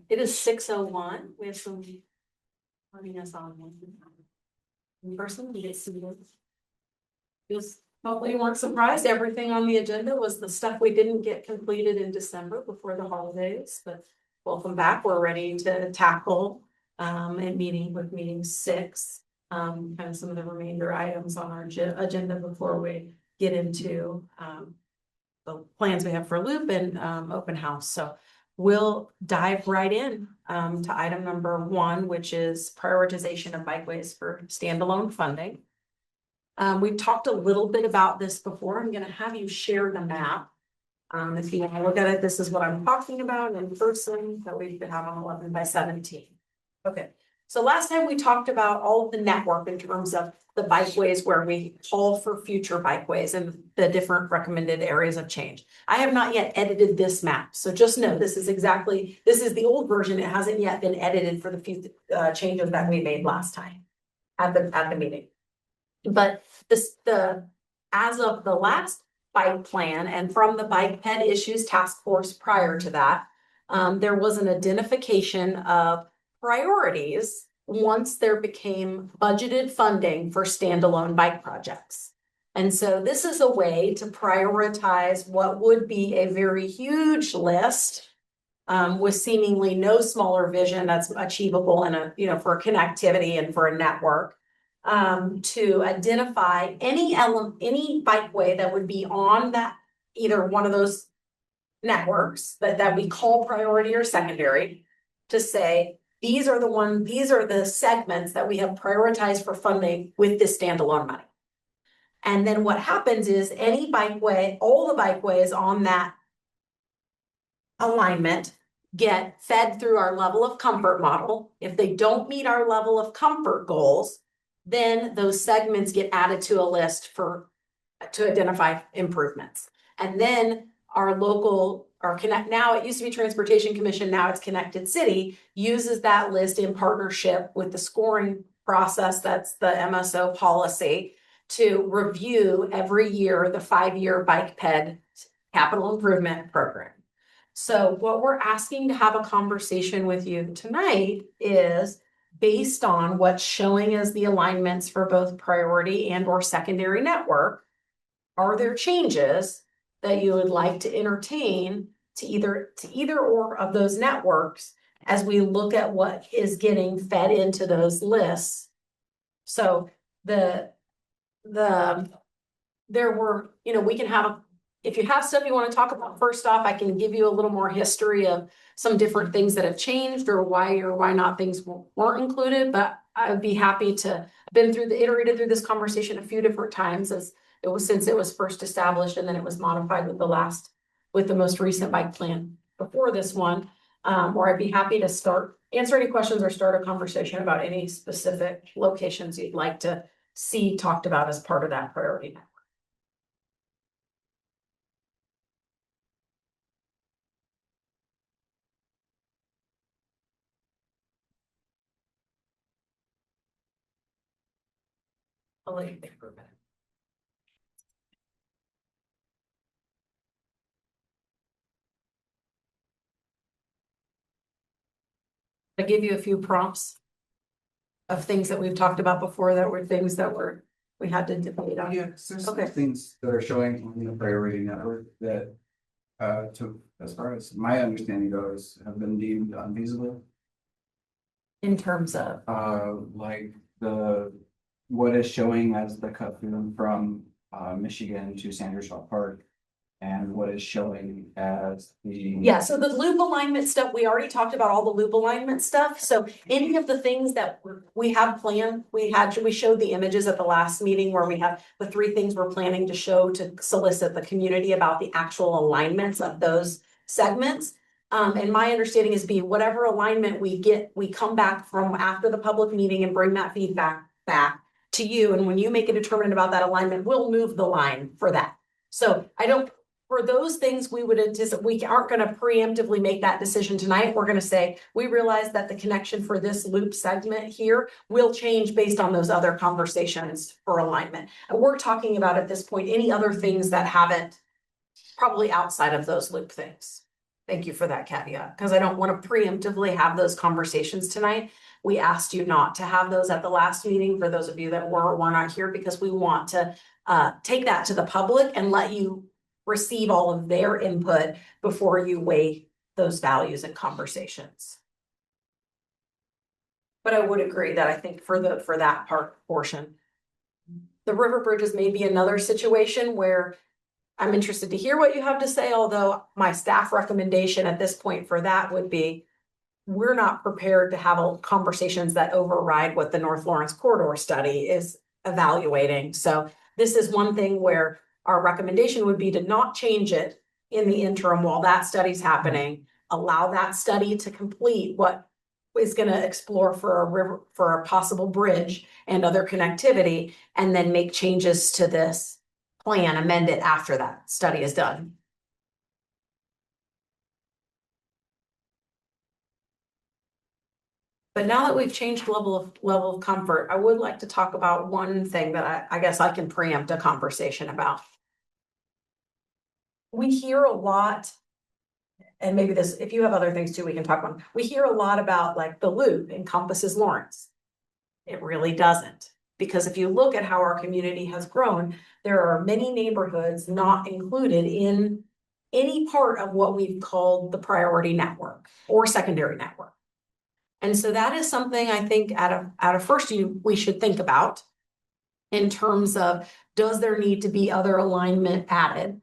It is 6:01. We have some joining us on in person. We get seated. Just hopefully you weren't surprised. Everything on the agenda was the stuff we didn't get completed in December before the holidays, but welcome back. We're ready to tackle and meeting 6. Kind of some of the remainder items on our agenda before we get into the plans we have for Loop and open house. So we'll dive right in to item number 1, which is prioritization of bikeways for standalone funding. We've talked a little bit about this before. I'm going to have you share the map. If you want to look at it, this is what I'm talking about in person that we have on 11/17. Okay. So last time we talked about all of the network in terms of the bikeways where we call for future bikeways and the different recommended areas of change. I have not yet edited this map. So just know this is the old version. It hasn't yet been edited for the few changes that we made last time at the meeting. But as of the last bike plan and from the bike ped issues task force prior to that, there was an identification of priorities once there became budgeted funding for standalone bike projects. And so this is a way to prioritize what would be a very huge list with seemingly no smaller vision that's achievable in for connectivity and for a network. To identify any bikeway that would be on that either one of those networks that we call priority or secondary, to say these are the segments that we have prioritized for funding with this standalone money. And then what happens is any bikeway, all the bikeways on that alignment get fed through our level of comfort model. If they don't meet our level of comfort goals, then those segments get added to a list to identify improvements. And then now it used to be Transportation Commission, now it's Connected City, uses that list in partnership with the scoring process, that's the MSO policy, to review every year the 5-year bike ped capital improvement program. So what we're asking to have a conversation with you tonight is based on what's showing as the alignments for both priority and or secondary network. Are there changes that you would like to entertain to either or of those networks as we look at what is getting fed into those lists? So there were, we can have, if you have stuff you want to talk about, first off, I can give you a little more history of some different things that have changed or why not things weren't included, but I would be happy to iterated through this conversation a few different times since it was first established, and then it was modified with the most recent bike plan before this one. Or I'd be happy to answer any questions or start a conversation about any specific locations you'd like to see talked about as part of that priority network. I'll let you think for a minute. I give you a few prompts of things that we've talked about before that were things that we had to debate on. Yeah, there's some things that are showing on the priority network that, as far as my understanding goes, have been deemed unfeasible. In terms of? Like what is showing as the cut through from Michigan to Sanders Park, and what is showing as so the loop alignment stuff, we already talked about all the loop alignment stuff. So any of the things that we have planned, we showed the images at the last meeting where we have the 3 things we're planning to show to solicit the community about the actual alignments of those segments. And my understanding is whatever alignment we get, we come back from after the public meeting and bring that feedback back to you. And when you make a determination about that alignment, we'll move the line for that. So for those things, we would anticipate, we aren't going to preemptively make that decision tonight. We're going to say, we realize that the connection for this loop segment here will change based on those other conversations for alignment. And we're talking about at this point, any other things that haven't, probably outside of those loop things. Thank you for that caveat, because I don't want to preemptively have those conversations tonight. We asked you not to have those at the last meeting, for those of you that were not here, because we want to take that to the public and let you receive all of their input before you weigh those values and conversations. But I would agree that I think for that portion, the river bridges may be another situation where I'm interested to hear what you have to say, although my staff recommendation at this point for that would be, we're not prepared to have conversations that override what the North Lawrence Corridor Study is evaluating. So this is one thing where our recommendation would be to not change it in the interim while that study's happening. Allow that study to complete what is going to explore for a river, for a possible bridge and other connectivity, and then make changes to this plan, amend it after that study is done. But now that we've changed level of comfort, I would like to talk about one thing that I guess I can preempt a conversation about. We hear a lot, and maybe this, if you have other things too, we can talk on. We hear a lot about like the loop encompasses Lawrence. It really doesn't. Because if you look at how our community has grown, there are many neighborhoods not included in any part of what we've called the priority network or secondary network. And so that is something I think at a first we should think about in terms of, does there need to be other alignment added?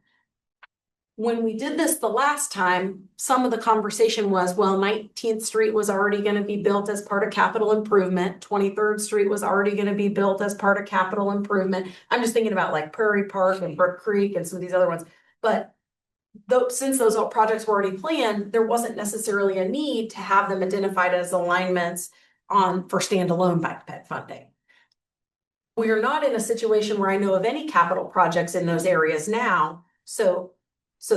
When we did this the last time, some of the conversation was, well, 19th Street was already going to be built as part of capital improvement. 23rd Street was already going to be built as part of capital improvement. I'm just thinking about like Prairie Park and Brook Creek and some of these other ones. But since those projects were already planned, there wasn't necessarily a need to have them identified as alignments for standalone bike ped funding. We are not in a situation where I know of any capital projects in those areas now. So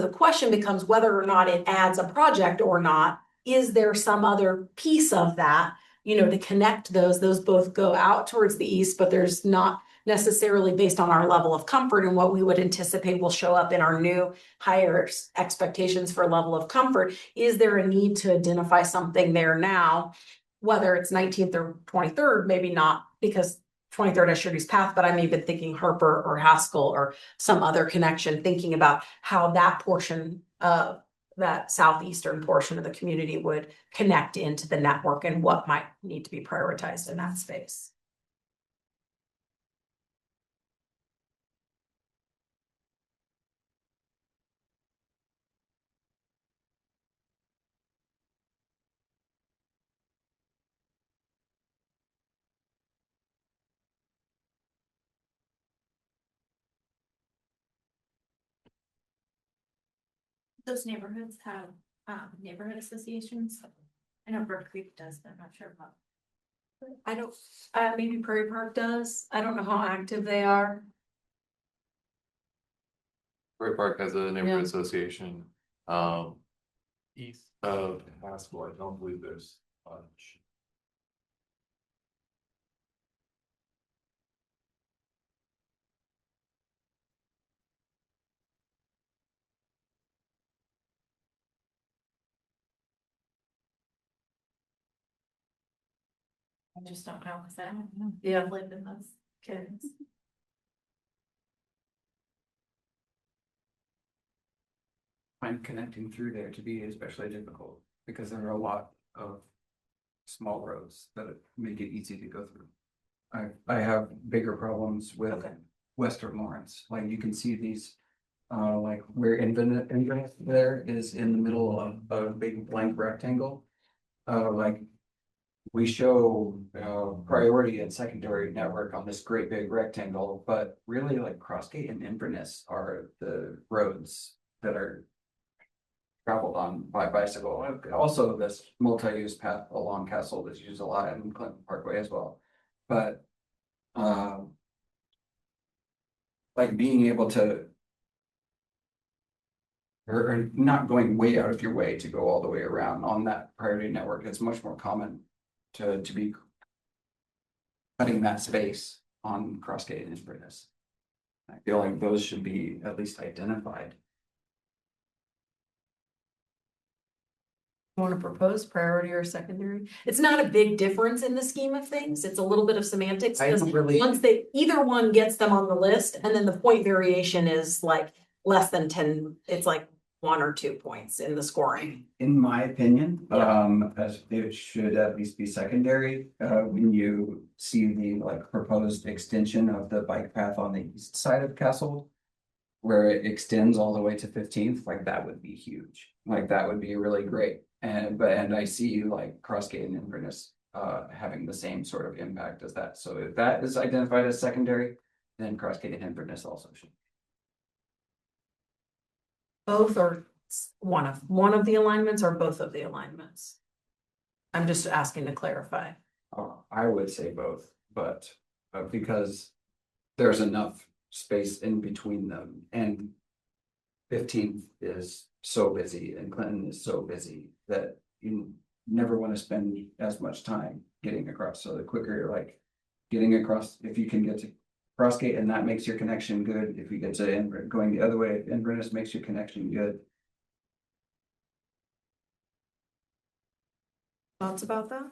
the question becomes whether or not it adds a project or not. Is there some other piece of that, to connect those? Those both go out towards the east, but there's not necessarily, based on our level of comfort and what we would anticipate will show up in our new higher expectations for level of comfort. Is there a need to identify something there now, whether it's 19th or 23rd? Maybe not, because 23rd has Shirley's Path, but I'm even thinking Harper or Haskell or some other connection, thinking about how that portion of that southeastern portion of the community would connect into the network and what might need to be prioritized in that space. Those neighborhoods have neighborhood associations. I know Brook Creek does, but I'm not sure about. I don't, maybe Prairie Park does. I don't know how active they are. Prairie Park has a neighborhood Yeah. association. East of Haskell, I don't believe there's much. I just don't know because I don't Yeah. live in those kids. Find connecting through there to be especially difficult because there are a lot of small roads that make it easy to go through. I have bigger problems with Okay. Western Lawrence. Like you can see these, like where Infinite there is in the middle of a big blank rectangle. Like we show priority and secondary network on this great big rectangle, but really like Crossgate and Inverness are the roads that are traveled on by bicycle. Also, this multi-use path along Castle that's used a lot in Clinton Parkway as well. But like being able to, or not going way out of your way to go all the way around on that priority network, it's much more common to be cutting that space on Crossgate and Inverness. I feel like those should be at least identified. Want to propose priority or secondary? It's not a big difference in the scheme of things. It's a little bit of semantics. I Because don't really, once either one gets them on the list, and then the point variation is like less than 10, it's like 1 or 2 points in the scoring. in my opinion, Yeah. as it should at least be secondary, when you see the like proposed extension of the bike path on the east side of Castle. Where it extends all the way to 15th, like that would be huge, like that would be really great. And I see like Crossgate and Inverness having the same sort of impact as that. So if that is identified as secondary, then Crossgate and Inverness also should. Both or one of the alignments or both of the alignments? I'm just asking to clarify. I would say both, but because there's enough space in between them and 15th is so busy and Clinton is so busy that you never want to spend as much time getting across. So the quicker you're like getting across, if you can get to Crossgate and that makes your connection good. If you get to going the other way, Inverness makes your connection good. Thoughts about that?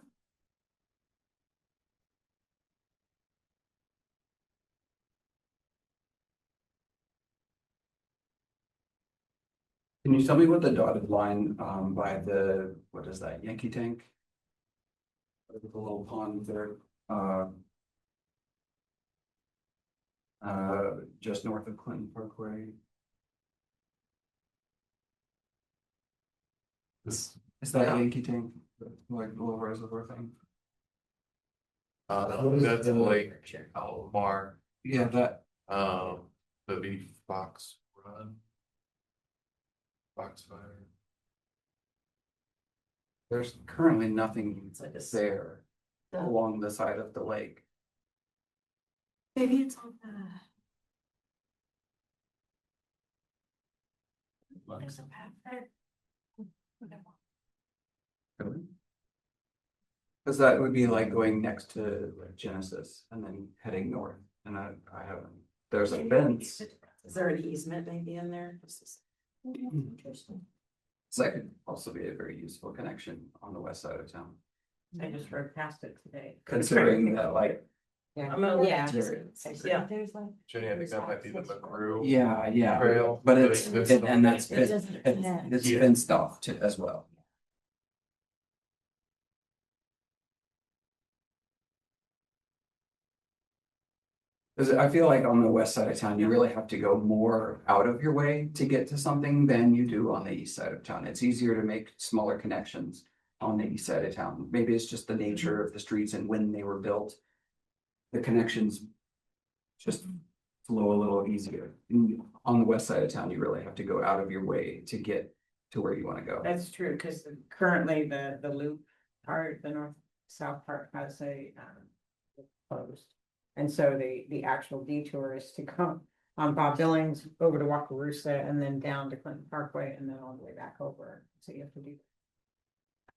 Can you tell me what the dotted line by the, what is that, Yankee Tank? The little pond there, just north of Clinton Parkway. This, Is that Yeah. Yankee Tank, like the little reservoir thing? that's like Almar, Yeah, that, maybe Fox Run. Foxfire. there's currently nothing It's like a there along the side of the lake. Maybe it's on there's a path there. Cause that would be like going next to like Genesis and then heading north, and I haven't, there's a fence. Is there an easement maybe in there? Interesting. So that could also be a very useful connection on the west side of town, I just rode past it today. considering that like, Yeah. Yeah. Yeah. There's like. Jenny, I think that might be the McGrew. yeah, Trail. but it's, Like, and that's, It doesn't connect. it's Yeah. fenced off too as well. Cause I feel like on the west side of town, you really have to go more out of your way to get to something than you do on the east side of town. It's easier to make smaller connections on the east side of town. Maybe it's just the nature of the streets and when they were built. The connections just flow a little easier. On the west side of town, you really have to go out of your way to get to where you want to go. That's true, because currently the loop part, the north-south part has a closed. And so the actual detour is to come on Bob Billings over to Wakarusa and then down to Clinton Parkway and then all the way back over. So you have to do that.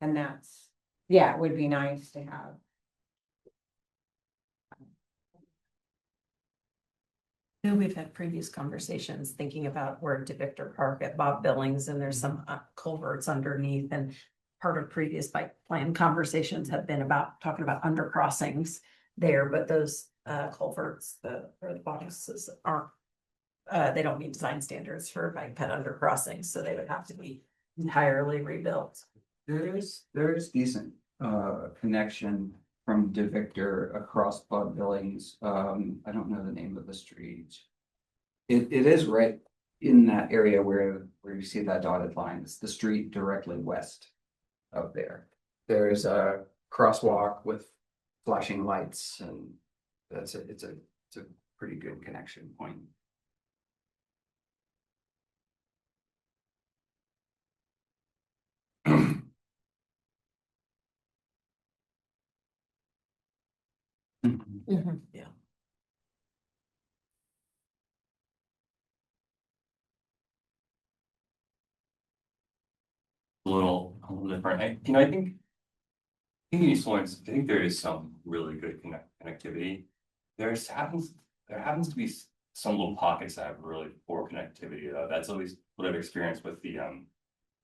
And that's, yeah, it would be nice to have. We've had previous conversations thinking about where to Victor Park at Bob Billings, and there's some culverts underneath, and part of previous bike plan conversations have been about talking about undercrossings there, but those culverts, or the boxes aren't, they don't meet design standards for bike ped undercrossings, so they would have to be entirely rebuilt. There's decent connection from DeVictor across Bob Billings. I don't know the name of the street. It is right in that area where you see that dotted line. It's the street directly west of there. There's a crosswalk with flashing lights, and it's a pretty good connection point. Yeah. A little different. I think in these points, I think there is some really good connectivity. There happens to be some little pockets that have really poor connectivity. That's at least what I've experienced with the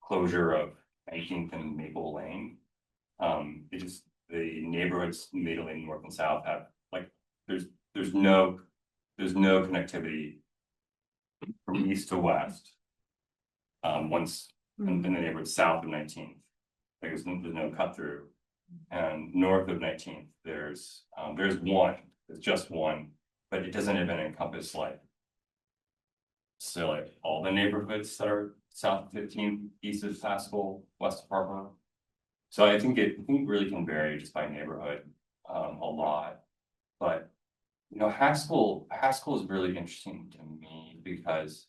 closure of 19th and Maple Lane. It just, the neighborhoods immediately north and south have, like, there's no connectivity from east to west. Once in the neighborhood south of 19th, there's no cut through. And north of 19th, there's just one, but it doesn't even encompass like. So like all the neighborhoods that are south of 15th, east of Haskell, west of Harbor. So I think it really can vary just by neighborhood a lot. But you know, Haskell is really interesting to me because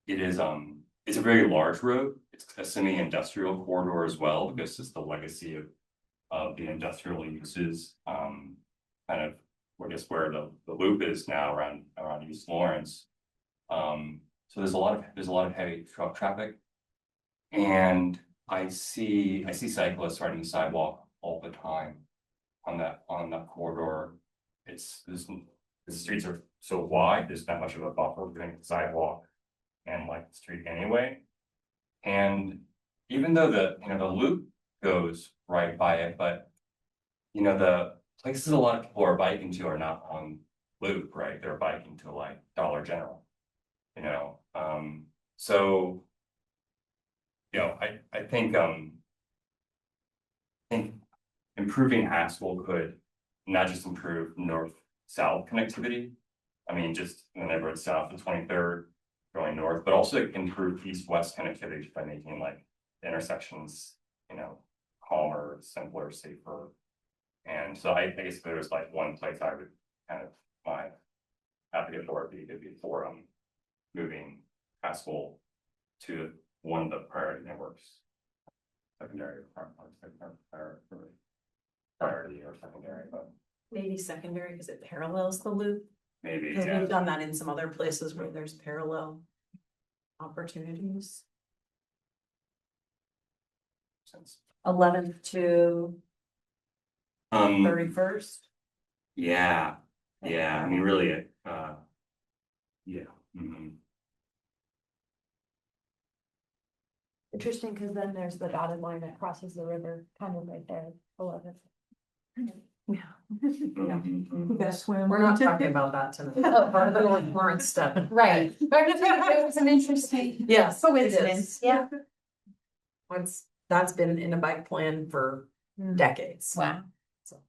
it is it's a very large road. It's a semi-industrial corridor as well, because it's the legacy of the industrial uses. Kind of I guess where the loop is now around East Lawrence. So there's a lot of heavy truck traffic. And I see cyclists riding the sidewalk all the time on that corridor. The streets are so wide, there's not much of a buffer between the sidewalk and like the street anyway. And even though the loop goes right by it, but the places a lot of people are biking to are not on loop, right? They're biking to like Dollar General, so I think improving Haskell could not just improve north-south connectivity. I mean, just in the neighborhood south of 23rd going north, but also improve east-west connectivity by making like the intersections, calmer, simpler, safer. And so I guess if there's like one place I would kind of my advocate for it could be for moving Haskell to one of the priority networks. Secondary priority or secondary, but Maybe secondary because it parallels the loop. maybe, Because yeah. we've done that in some other places where there's parallel opportunities. Sense. 11th to 31st. Yeah, I mean, really, yeah. Interesting, because then there's the dotted line that crosses the river, kind of right there, 11th. Mhm. We're not talking about that tonight. Oh. Part of the North Lawrence stuff. Right, but I just think it was an interesting. Yes, Coincidence, yeah. That's been in a bike plan for decades. Wow. So.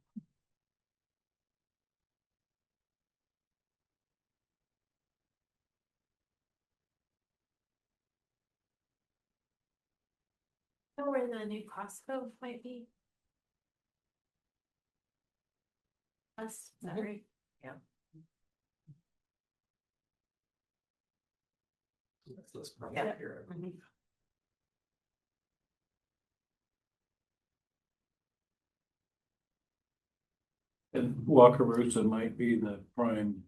Know where the new Costco might be? Is that right? That's probably Yeah. here. And Wakarusa might be the prime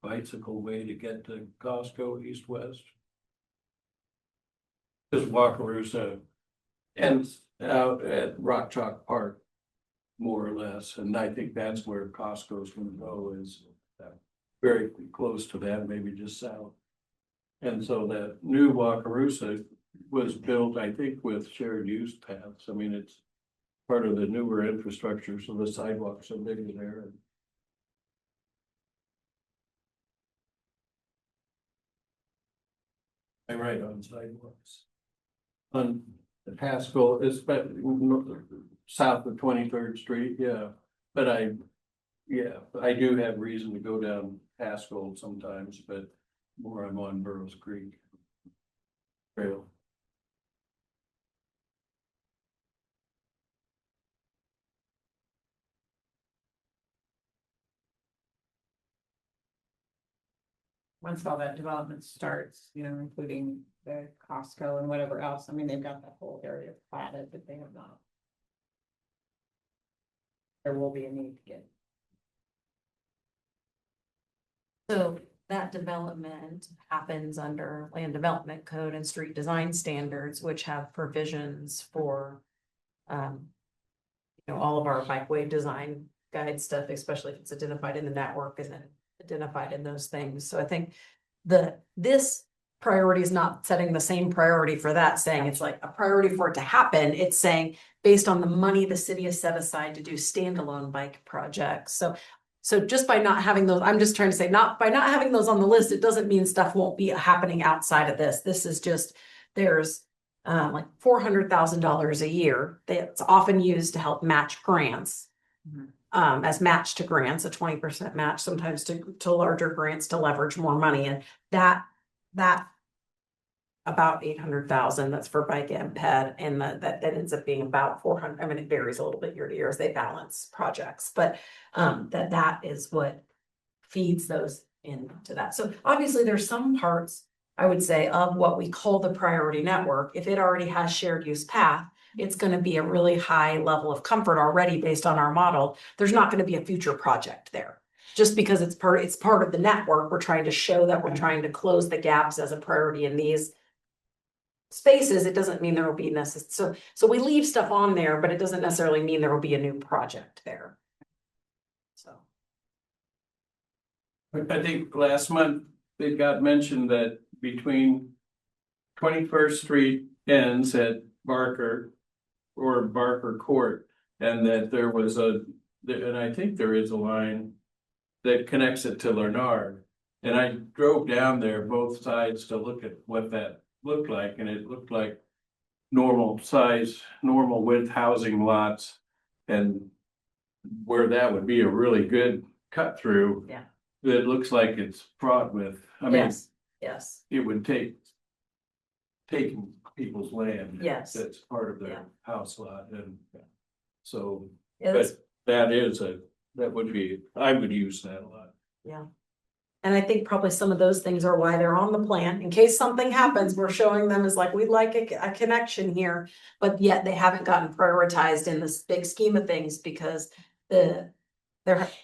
bicycle way to get to Costco east-west. Because Wakarusa ends out at Rock Chalk Park, more or less, and I think that's where Costco's gonna go, is very close to that, maybe just south. And so that new Wakarusa was built, I think, with shared use paths. I mean, it's part of the newer infrastructure, so the sidewalks are bigger there. I ride on sidewalks. On the Haskell, it's south of 23rd Street, yeah, but I do have reason to go down Haskell sometimes, but more I'm on Burroughs Creek Trail. Once all that development starts, including the Costco and whatever else, I mean, they've got that whole area platted, but they have not. There will be a need to get. So that development happens under land development code and street design standards, which have provisions for all of our bikeway design guide stuff, especially if it's identified in the network and then identified in those things. So I think this priority is not setting the same priority for that, saying it's like a priority for it to happen. It's saying based on the money the city has set aside to do standalone bike projects. So just by not having those, I'm just trying to say, by not having those on the list, it doesn't mean stuff won't be happening outside of this. This is just, there's like $400,000 a year that's often used to help match grants. As match to grants, a 20% match, sometimes to larger grants to leverage more money. And that about 800,000, that's for bike and ped, and that ends up being about 400. I mean, it varies a little bit year to year as they balance projects, but that is what feeds those into that. So obviously there's some parts, I would say, of what we call the priority network. If it already has shared use path, it's going to be a really high level of comfort already based on our model. There's not going to be a future project there. Just because it's part of the network, we're trying to show that we're trying to close the gaps as a priority in these spaces. It doesn't mean there will be necessary. So we leave stuff on there, but it doesn't necessarily mean there will be a new project there. So. I think last month it got mentioned that between 21st Street ends at Barker or Barker Court, and that there was and I think there is a line that connects it to Leonard. And I drove down there both sides to look at what that looked like, and it looked like normal size, normal width housing lots, and where that would be a really good cut through. Yeah. It looks like it's fraught with, I mean, Yes. it would take taking people's land. Yes. That's part of their house lot, and so, Yeah, but that would be, I would use that a lot. Yeah. And I think probably some of those things are why they're on the plan. In case something happens, we're showing them as like, we'd like a connection here, but yet they haven't gotten prioritized in this big scheme of things because there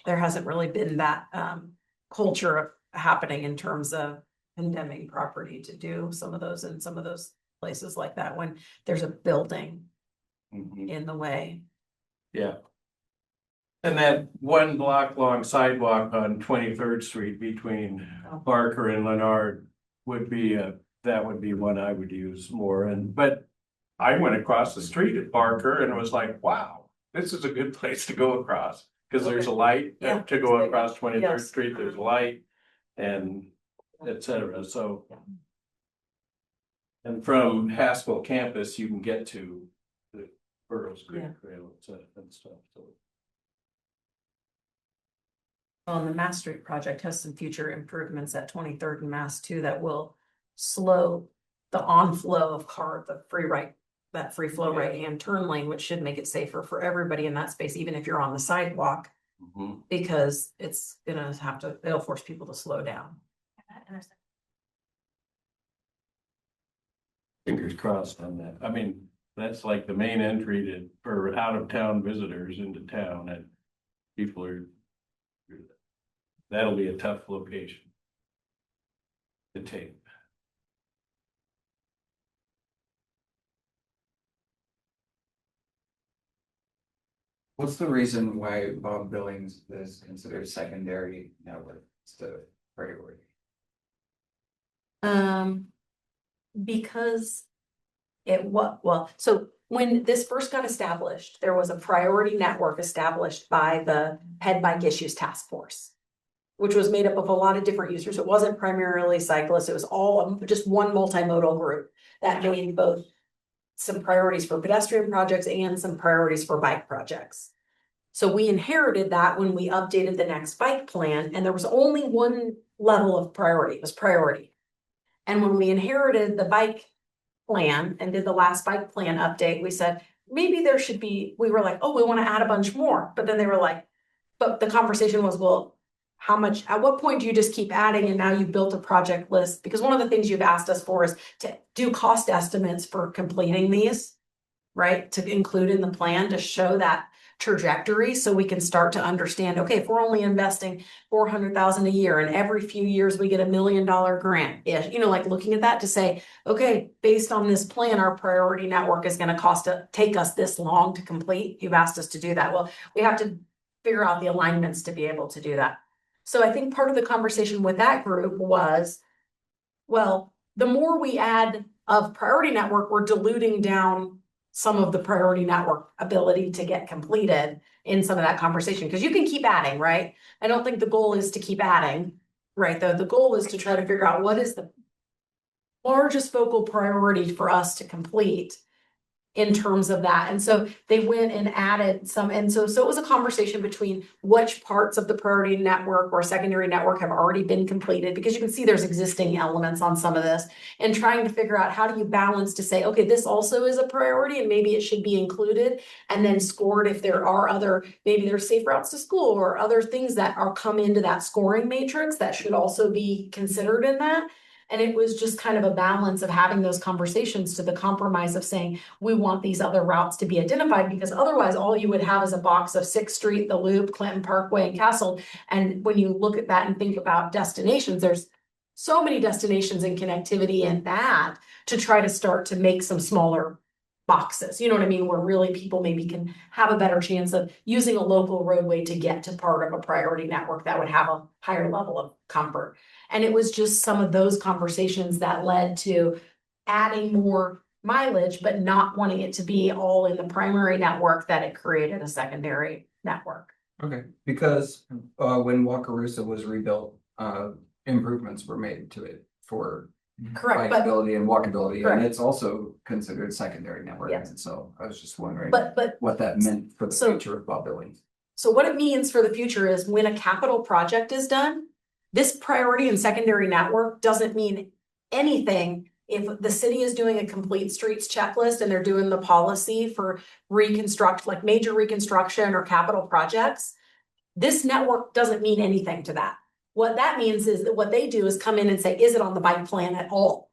hasn't really been that culture of happening in terms of condemning property to do some of those in some of those places like that when there's a building in the way. Yeah. And that 1 block long sidewalk on 23rd Street between Barker and Leonard would be that would be one I would use more. But I went across the street at Barker and it was like, wow, this is a good place to go across. Because there's a light to go across 23rd Street, there's a light and etc. So, and from Haskell campus, you can get to the Burroughs Creek Trail and stuff. So. Well, and the Mass Street project has some future improvements at 23rd and Mass too that will slow the onflow of that free flow right-hand turn lane, which should make it safer for everybody in that space, even if you're on the sidewalk, because it'll force people to slow down. Fingers crossed on that. I mean, that's like the main entry for out of town visitors into town, and that'll be a tough location to take. What's the reason why Bob Billings is considered secondary network instead of priority? Because so when this first got established, there was a priority network established by the Ped Bike Issues Task Force, which was made up of a lot of different users. It wasn't primarily cyclists. It was all just one multimodal group that made both some priorities for pedestrian projects and some priorities for bike projects. So we inherited that when we updated the next bike plan, and there was only one level of priority, it was priority. And when we inherited the bike plan and did the last bike plan update, we said, maybe we were like, oh, we want to add a bunch more. But then they were like, but the conversation was, well, at what point do you just keep adding and now you've built a project list? Because one of the things you've asked us for is to do cost estimates for completing these, right? To include in the plan to show that trajectory so we can start to understand, okay, if we're only investing 400,000 a year and every few years we get $1 million grant, like looking at that to say, okay, based on this plan, our priority network is going to take us this long to complete. You've asked us to do that. Well, we have to figure out the alignments to be able to do that. So I think part of the conversation with that group was, well, the more we add of priority network, we're diluting down some of the priority network ability to get completed in some of that conversation, because you can keep adding, right? I don't think the goal is to keep adding, right? The goal is to try to figure out what is the largest focal priority for us to complete in terms of that. And so they went and added some, and so it was a conversation between which parts of the priority network or secondary network have already been completed, because you can see there's existing elements on some of this, and trying to figure out how do you balance to say, okay, this also is a priority and maybe it should be included, and then scored if there are other, maybe there's safe routes to school or other things that are come into that scoring matrix that should also be considered in that. And it was just kind of a balance of having those conversations to the compromise of saying, we want these other routes to be identified, because otherwise all you would have is a box of 6th Street, the Loop, Clinton Parkway, and Castle. And when you look at that and think about destinations, there's so many destinations and connectivity in that to try to start to make some smaller boxes, you know what I mean, where really people maybe can have a better chance of using a local roadway to get to part of a priority network that would have a higher level of comfort. And it was just some of those conversations that led to adding more mileage, but not wanting it to be all in the primary network, that it created a secondary network. Okay, because when Wakarusa was rebuilt, improvements were made to it for Correct, but, bikeability and walkability, Correct. and it's also considered secondary network. Yes. And so I was just wondering but what that meant for the So- future of Bob Billings. So what it means for the future is when a capital project is done, this priority and secondary network doesn't mean anything if the city is doing a complete streets checklist and they're doing the policy for like major reconstruction or capital projects. This network doesn't mean anything to that. What that means is that what they do is come in and say, is it on the bike plan at all?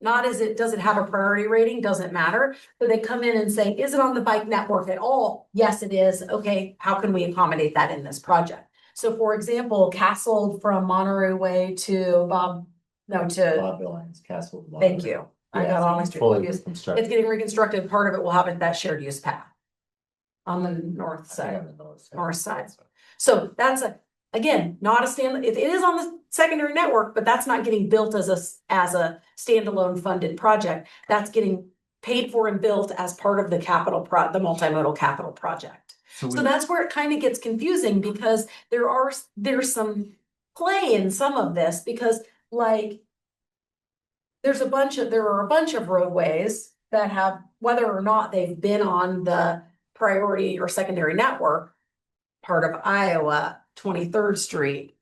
Not does it have a priority rating? Doesn't matter. So they come in and say, is it on the bike network at all? Yes, it is. Okay, how can we accommodate that in this project? So for example, Castle from Monterey Way to Bob Billings, Castle. thank you. I got all my street Fully views. reconstructed. It's getting reconstructed. Part of it will have that shared use path on the north side. North side. So that's again, not a it is on the secondary network, but that's not getting built as a standalone funded project. That's getting paid for and built as part of the the multimodal capital project. So that's where it kind of gets confusing, because there's some play in some of this, because like there are a bunch of roadways that have, whether or not they've been on the priority or secondary network, part of Iowa, 23rd Street,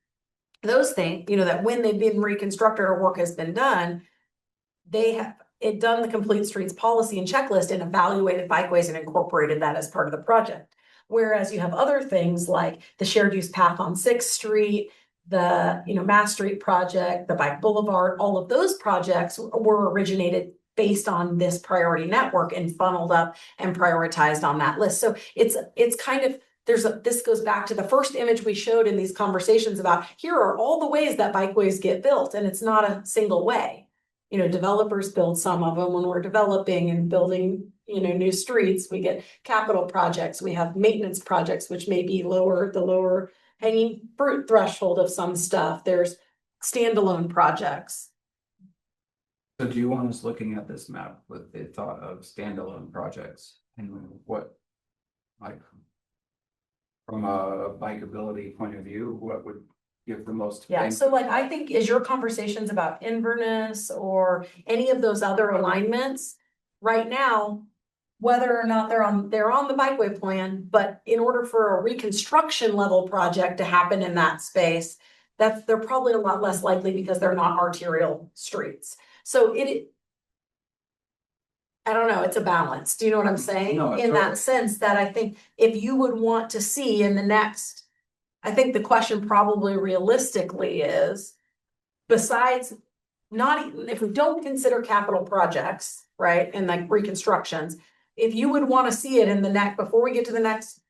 those things, that when they've been reconstructed or work has been done, they have done the complete streets policy and checklist and evaluated bikeways and incorporated that as part of the project. Whereas you have other things like the shared use path on 6th Street, the Mass Street project, the Bike Boulevard, all of those projects were originated based on this priority network and funneled up and prioritized on that list. So it's kind of, this goes back to the first image we showed in these conversations about, here are all the ways that bikeways get built, and it's not a single way. Developers build some of them when we're developing and building, new streets. We get capital projects, we have maintenance projects, which may be the lower hanging fruit threshold of some stuff. There's standalone projects. So do you want us looking at this map with the thought of standalone projects and what, like, from a bikeability point of view, what would give the most? Yeah, so like, I think is your conversations about Inverness or any of those other alignments right now, whether or not they're on the bikeway plan, but in order for a reconstruction level project to happen in that space, they're probably a lot less likely because they're not arterial streets. So I don't know, it's a balance. Do you know what I'm saying? No, In that sense that I think if you would want to see in the next, I think the question probably realistically is, besides if we don't consider capital projects, right, and like reconstructions, if you would want to see it in the next, before we get to the next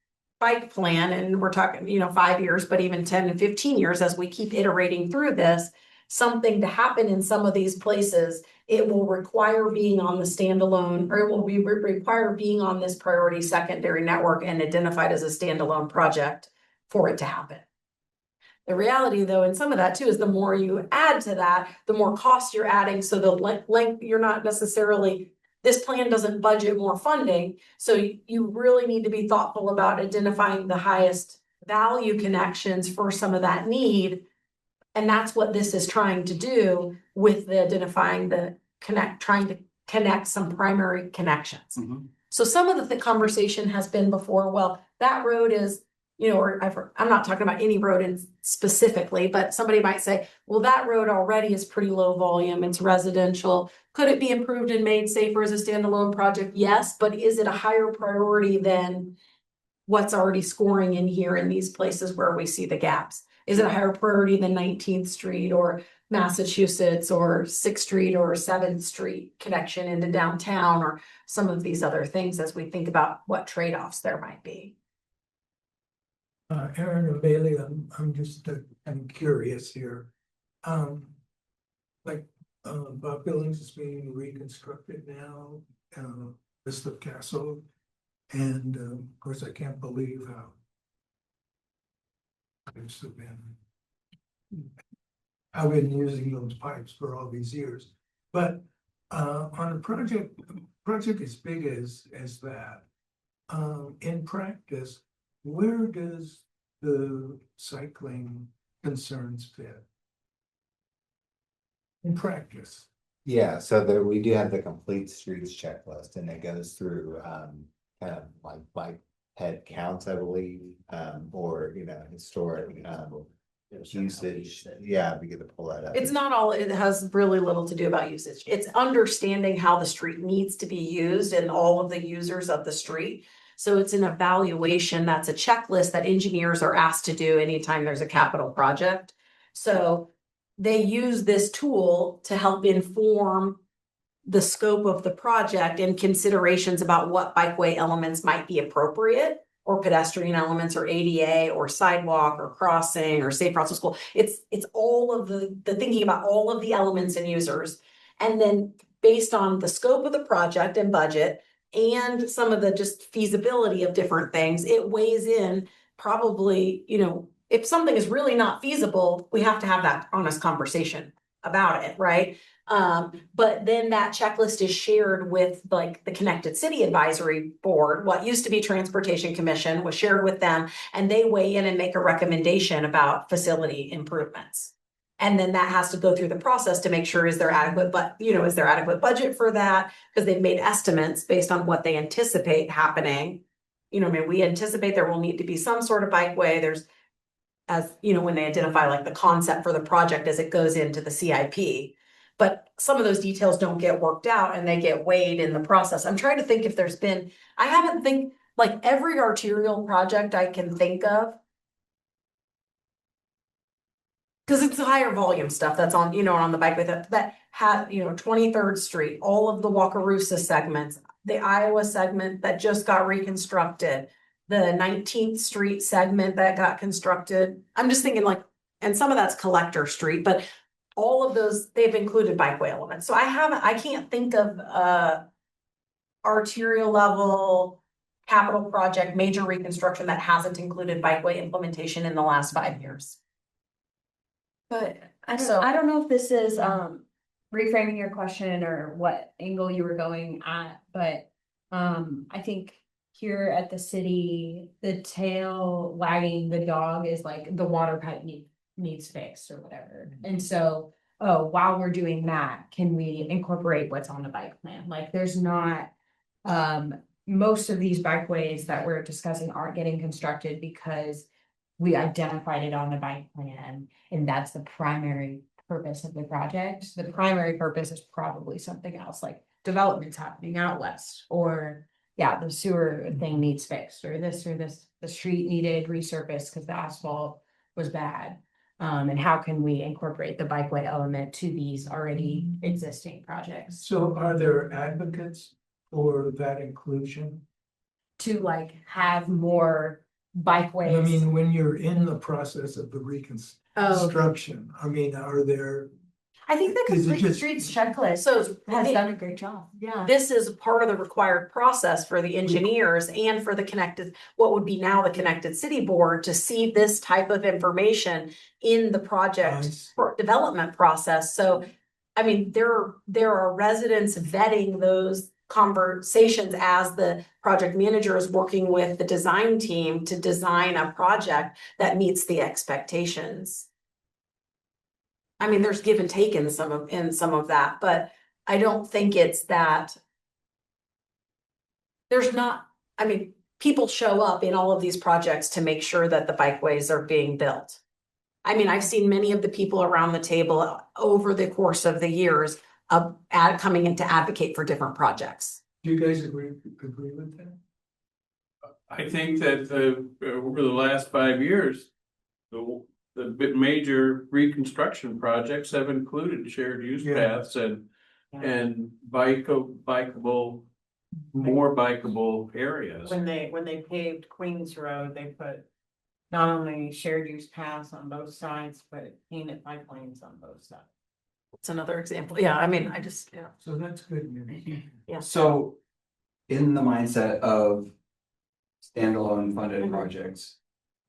bike plan, and we're talking, 5 years, but even 10 and 15 years, as we keep iterating through this, something to happen in some of these places, it will require being on the standalone, or it will require being on this priority secondary network and identified as a standalone project for it to happen. The reality though, and some of that too, is the more you add to that, the more cost you're adding, so the length, you're not necessarily. This plan doesn't budget more funding, so you really need to be thoughtful about identifying the highest value connections for some of that need. And that's what this is trying to do with the identifying the trying to connect some primary connections. Mhm. So some of the conversation has been before, well, that road is, or I'm not talking about any road in specifically, but somebody might say, well, that road already is pretty low volume, it's residential. Could it be improved and made safer as a standalone project? Yes, but is it a higher priority than what's already scoring in here in these places where we see the gaps? Is it a higher priority than 19th Street or Massachusetts or 6th Street or 7th Street connection into downtown, or some of these other things as we think about what trade-offs there might be? Aaron and Bailey, I'm just, I'm curious here. Like, Bob Billings is being reconstructed now, Vista Castle. And of course, I can't believe how I've been using those pipes for all these years. But on a project as big as that, in practice, where does the cycling concerns fit? In practice. Yeah, so there, we do have the complete streets checklist, and it goes through, kind of like bike head counts, I believe, or, historic, usage. Yeah, we get to pull that up. It's not all, it has really little to do about usage. It's understanding how the street needs to be used and all of the users of the street. So it's an evaluation, that's a checklist that engineers are asked to do anytime there's a capital project. So they use this tool to help inform the scope of the project and considerations about what bikeway elements might be appropriate, or pedestrian elements, or ADA, or sidewalk, or crossing, or safe routes to school. It's all of the thinking about all of the elements and users. And then based on the scope of the project and budget and some of the just feasibility of different things, it weighs in probably, if something is really not feasible, we have to have that honest conversation about it, right? But then that checklist is shared with like the Connected City Advisory Board. What used to be Transportation Commission was shared with them, and they weigh in and make a recommendation about facility improvements. And then that has to go through the process to make sure, is there adequate, is there adequate budget for that? Because they've made estimates based on what they anticipate happening. We anticipate there will need to be some sort of bikeway. There's, as when they identify like the concept for the project as it goes into the CIP. But some of those details don't get worked out and they get weighed in the process. I'm trying to think if there's been, I haven't think, like every arterial project I can think of. Because it's the higher volume stuff that's on, on the bikeway that had, 23rd Street, all of the Wakarusa segments, the Iowa segment that just got reconstructed, the 19th Street segment that got constructed. I'm just thinking like, and some of that's Collector Street, but all of those, they've included bikeway elements. So I can't think of arterial level capital project, major reconstruction that hasn't included bikeway implementation in the last 5 years. But I don't know if this is reframing your question or what angle you were going at, but I think here at the city, the tail wagging the dog is like the water pipe needs fixed or whatever. And so, while we're doing that, can we incorporate what's on the bike plan? Like there's not, most of these bikeways that we're discussing aren't getting constructed because we identified it on the bike plan, and that's the primary purpose of the project. The primary purpose is probably something else, like development's happening out west, or the sewer thing needs fixed, or this, the street needed resurfaced because the asphalt was bad. And how can we incorporate the bikeway element to these already existing projects? So are there advocates for that inclusion? To like have more bikeways. I mean, when you're in the process of the reconstruction, are there I think the Is it complete just- streets checklist So has done a great job. Yeah. this is part of the required process for the engineers and for the connected, what would be now the connected city board to see this type of information in the project development process. So, I mean, there are residents vetting those conversations as the project manager is working with the design team to design a project that meets the expectations. I mean, there's give and take in some of that, but I don't think it's that. There's not, I mean, people show up in all of these projects to make sure that the bikeways are being built. I mean, I've seen many of the people around the table over the course of the years coming in to advocate for different projects. Do you guys agree with that? I think that over the last 5 years, the major reconstruction projects have included shared use Yeah. paths and bikeable, more bikeable areas. When they paved Queens Road, they put not only shared use paths on both sides, but painted bike lanes on both sides. It's another example. Yeah, I mean, yeah. So that's good news. Yeah. So in the mindset of standalone funded Mhm. projects,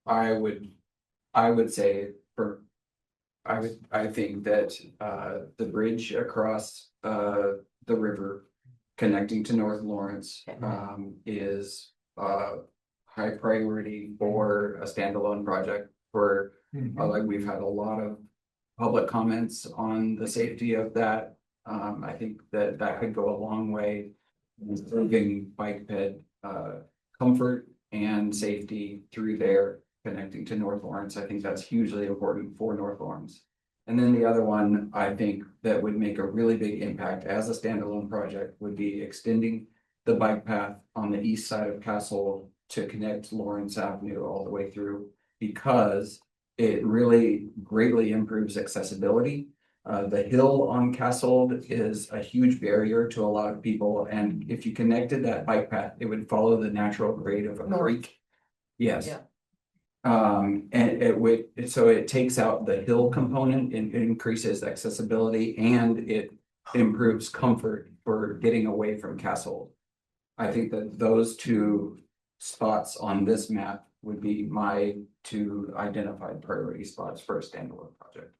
I would say I think that the bridge across the river connecting to North Lawrence is high priority for a standalone project for like we've had a lot of public comments on the safety of that. I think that could go a long way in improving bike ped comfort and safety through there connecting to North Lawrence. I think that's hugely important for North Lawrence. And then the other one, I think that would make a really big impact as a standalone project would be extending the bike path on the east side of Castle to connect Lawrence Avenue all the way through, because it really greatly improves accessibility. The hill on Castle is a huge barrier to a lot of people, and if you connected that bike path, it would follow the natural grade of a creek. Yes. Yeah. And it would, so it takes out the hill component and it increases accessibility and it improves comfort for getting away from Castle. I think that those two spots on this map would be my two identified priority spots for a standalone project.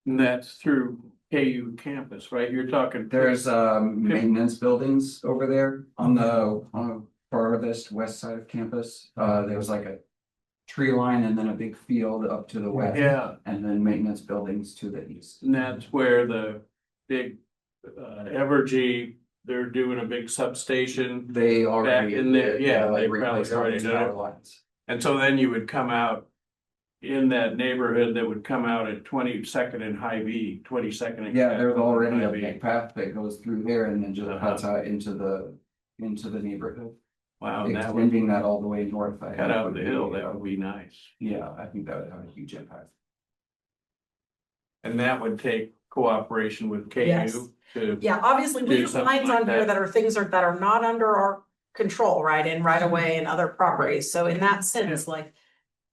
And that's through KU campus, right? You're talking. There's maintenance buildings over there on the farthest west side of campus. There was like a tree line and then a big field up to the west. Yeah, And then maintenance buildings to the east. and that's where the big Evergy, they're doing a big substation. They already. Back in there, yeah, like they replaced probably all already these done power it. lines. And so then you would come out in that neighborhood that would come out at 22nd and High V, 22nd. and Yeah, there's already a High-V. big path that goes through there and then just cuts out into the neighborhood. Wow, and that would Extending that all the way north. I cut think out would the be, hill, that would be nice. Yeah, I think that would have a huge impact. And that would take cooperation with Yes. KU to. Yeah, obviously, we Do have something lines like on here that. that are things that are not under our control, right, in right away and other properties, so in that sense, like.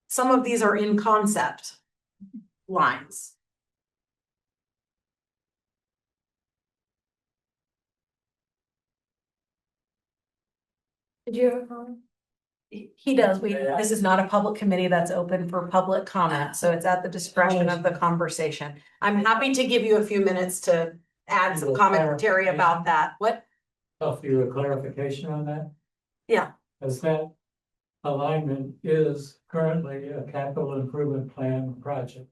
Some of these are in concept lines. Did you have a comment? He does, this is not a public committee that's open for public comment, so it's at the discretion of the conversation. I'm happy to give you a few minutes to add some commentary about that, what? Offer you a clarification on that? Yeah. As that alignment is currently a capital improvement plan project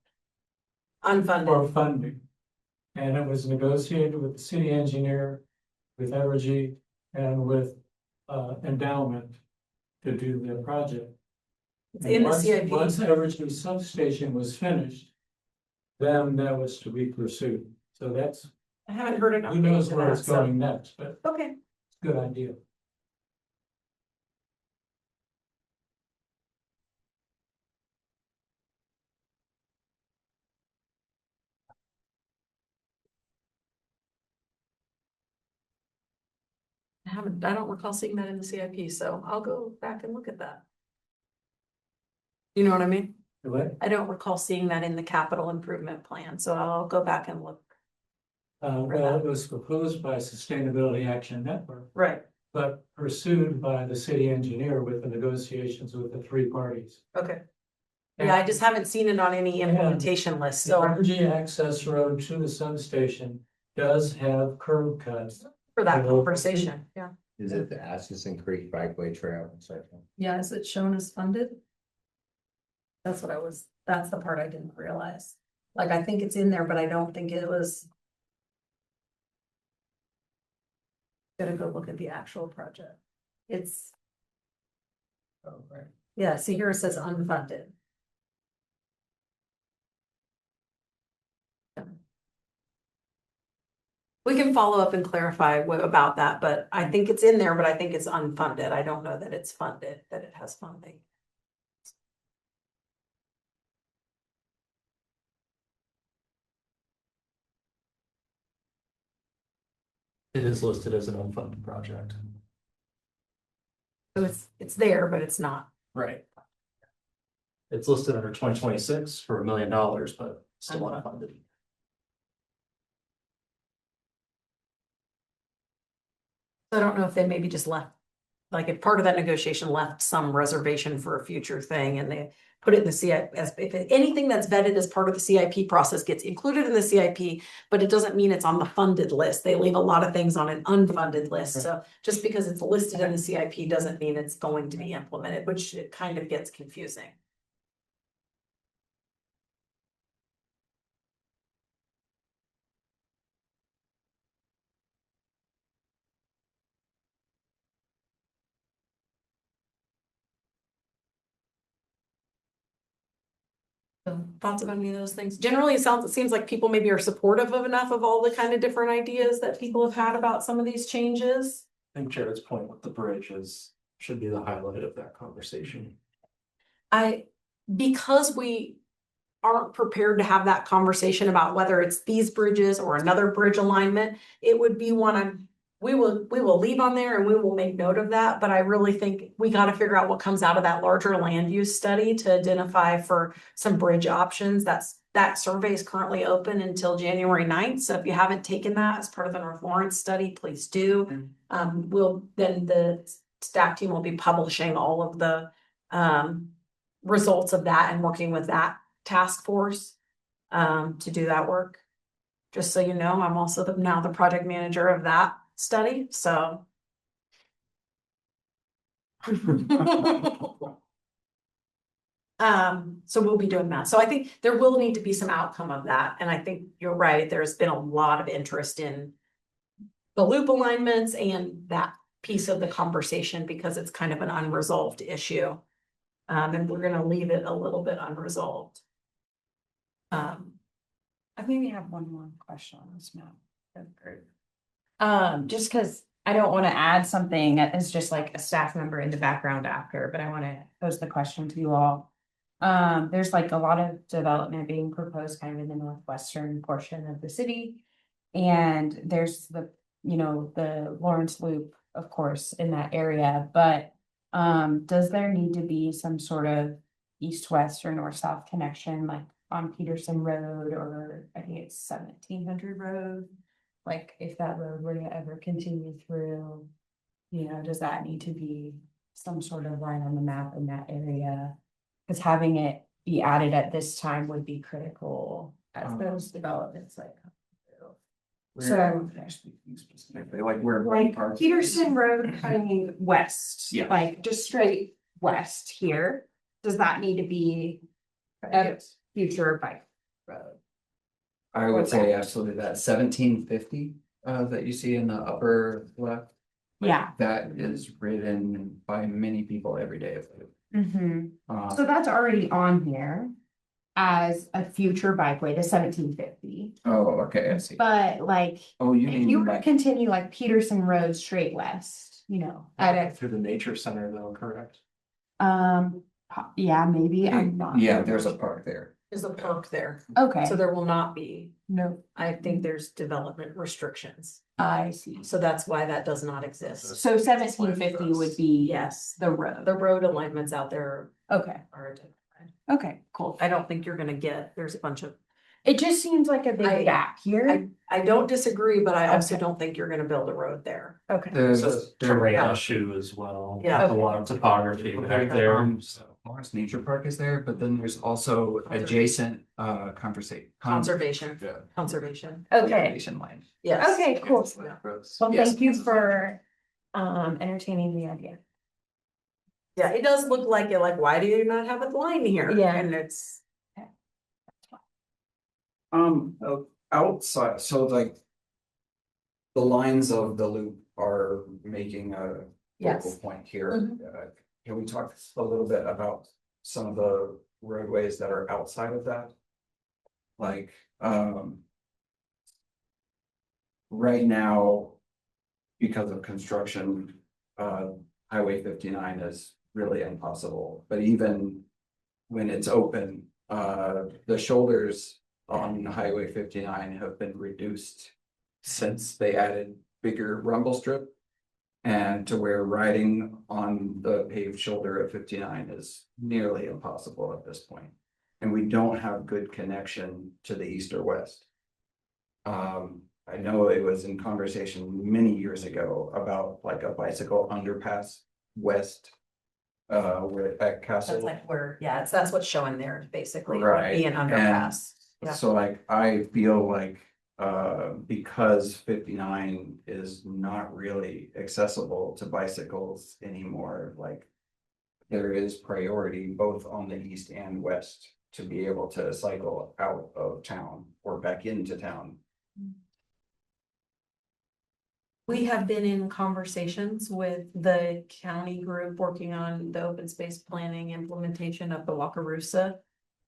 Unfunded. for funding. And it was negotiated with the city engineer, with Evergy, and with endowment to do the project. It's And in the once- CIP. Once Evergy substation was finished, then that was to be pursued. So that's, I haven't heard an who knows update to where that, it's so, going next, but okay. it's a good idea. I don't recall seeing that in the CIP, so I'll go back and look at that. You know what I mean? What? I don't recall seeing that in the capital improvement plan, so I'll go back and look. Well, it was proposed by Sustainability Action Network, Right. but pursued by the city engineer with the negotiations with the three parties. Okay. Yeah, I just haven't seen it on any implementation list, The so energy access road to the substation does have curb cuts. for that conversation, yeah. Is it the Atchison Creek Bikeway Trail? Yeah, is it shown as funded? That's the part I didn't realize. Like, I think it's in there, but I don't think it was. Gotta go look at the actual project. It's. Oh, right. Yeah, see here it says unfunded. We can follow up and clarify about that, but I think it's in there, but I think it's unfunded. I don't know that it's funded, that it has funding. It is listed as an unfunded project. So it's there, but it's not. Right. It's listed under 2026 for $1 million, but still unfunded. I don't know if they maybe just left, like if part of that negotiation left some reservation for a future thing and they put it in the CIP, as if anything that's vetted as part of the CIP process gets included in the CIP, but it doesn't mean it's on the funded list. They leave a lot of things on an unfunded list. So just because it's listed in the CIP doesn't mean it's going to be implemented, which it kind of gets confusing. So thoughts about any of those things? Generally, it seems like people maybe are supportive of enough of all the kind of different ideas that people have had about some of these changes. I think Jared's point with the bridge should be the highlight of that conversation. Because we aren't prepared to have that conversation about whether it's these bridges or another bridge alignment, it would be one we will leave on there and we will make note of that, but I really think we got to figure out what comes out of that larger land use study to identify for some bridge options. That survey is currently open until January 9th. So if you haven't taken that as part of the North Lawrence study, please do. Then the staff team will be publishing all of the results of that and working with that task force to do that work. Just so you know, I'm also now the project manager of that study, so. So we'll be doing that. So I think there will need to be some outcome of that. And I think you're right, there's been a lot of interest in the loop alignments and that piece of the conversation because it's kind of an unresolved issue. And we're gonna leave it a little bit unresolved. I maybe have one more question on this map. Just because I don't want to add something as just like a staff member in the background after, but I want to pose the question to you all. There's like a lot of development being proposed kind of in the northwestern portion of the city. And there's the Lawrence Loop, of course, in that area, but does there need to be some sort of east-west or north-south connection, like on Peterson Road, or I think it's 1700 Road? Like if that road were to ever continue through, does that need to be some sort of line on the map in that area? Because having it be added at this time would be critical as those developments like. So Specifically, like where. like Peterson Road coming west, Yeah. like just straight west here, does that need to be a future bike road? I would say absolutely that 1750 that you see in the upper left. like, Yeah. That is ridden by many people every day. So that's already on here as a future bikeway, the 1750. Oh, okay, I see. But like, Oh, you if mean you were to like, continue like Peterson Road straight west, at Through the nature center though, correct? yeah, maybe I'm not. yeah, there's a park there. There's a park there, Okay, so there will not be, no, I think there's development restrictions. I see. So that's why that does not exist. So 1750 would be Yes, the road. the road alignments out there Okay, are identified. Okay, cool. I don't think you're gonna get, there's a bunch of, It just seems like a I- big gap here. I don't disagree, but I also Okay. don't think you're gonna build a road there. Okay. There's Terrain Yeah. issue as well. Yeah. A lot of topography back there. Lawrence Nature Park is there, but then there's also adjacent conversation. Conservation, Yeah. conservation, Okay. Land. yes. Okay, cool. Well, Yes. thank you for entertaining the idea. Yeah, it does look like it, like, why do you not have a line here? Yeah. And it's, Outside, so like. The lines of the loop are making a focal Yes. point here. Can we talk a little bit about some of the roadways that are outside of that? Like, right now, because of construction, Highway 59 is really impossible, but even when it's open, the shoulders on Highway 59 have been reduced since they added bigger rumble strip. And to where riding on the paved shoulder of 59 is nearly impossible at this point. And we don't have good connection to the east or west. I know it was in conversation many years ago about like a bicycle underpass west. Where at Castle. that's like where, yeah, that's what's showing there, basically, would Right, be an underpass. Yeah. So like, I feel like, because 59 is not really accessible to bicycles anymore, like. There is priority both on the east and west to be able to cycle out of town or back into town. We have been in conversations with the county group working on the open space planning implementation of the Wakarusa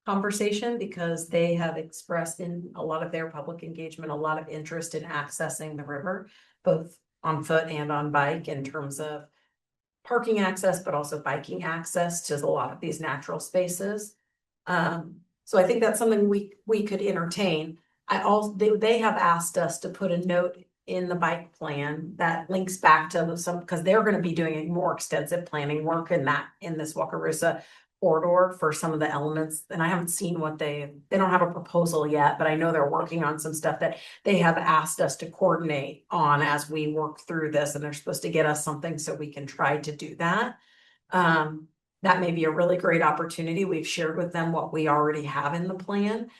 conversation, because they have expressed in a lot of their public engagement, a lot of interest in accessing the river, both on foot and on bike, in terms of parking access, but also biking access to a lot of these natural spaces. So I think that's something we could entertain. They have asked us to put a note in the bike plan that links back to some, because they're gonna be doing a more extensive planning work in this Wakarusa corridor for some of the elements, and I haven't seen what they don't have a proposal yet, but I know they're working on some stuff that they have asked us to coordinate on as we work through this, and they're supposed to get us something so we can try to do that. That may be a really great opportunity. We've shared with them what we already have in the plan,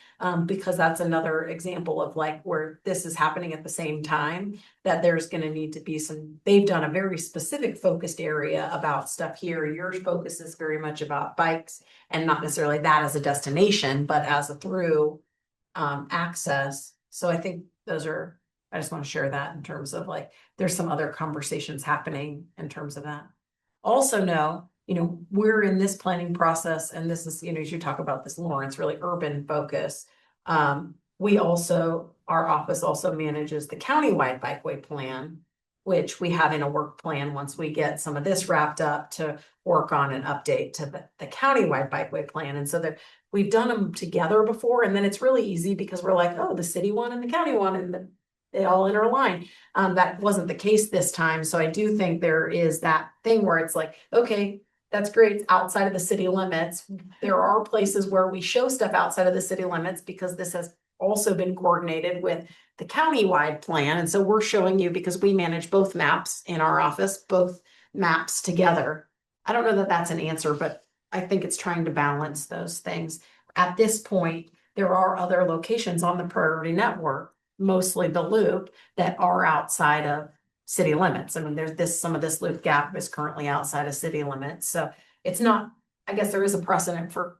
because that's another example of like where this is happening at the same time, that there's gonna need to be they've done a very specific focused area about stuff here. Your focus is very much about bikes and not necessarily that as a destination, but as a through access. So I think I just want to share that in terms of like, there's some other conversations happening in terms of that. Also know, we're in this planning process, and this is, as you talk about this Lawrence, really urban focus. Our office also manages the countywide bikeway plan, which we have in a work plan once we get some of this wrapped up to work on an update to the countywide bikeway plan. And so we've done them together before, and then it's really easy because we're like, oh, the city one and the county one, and they all interline. That wasn't the case this time. So I do think there is that thing where it's like, okay, that's great. It's outside of the city limits. There are places where we show stuff outside of the city limits because this has also been coordinated with the countywide plan. And so we're showing you, because we manage both maps in our office, both maps together. I don't know that that's an answer, but I think it's trying to balance those things. At this point, there are other locations on the priority network, mostly the loop, that are outside of city limits. I mean, some of this loop gap is currently outside of city limits. So it's not, I guess there is a precedent for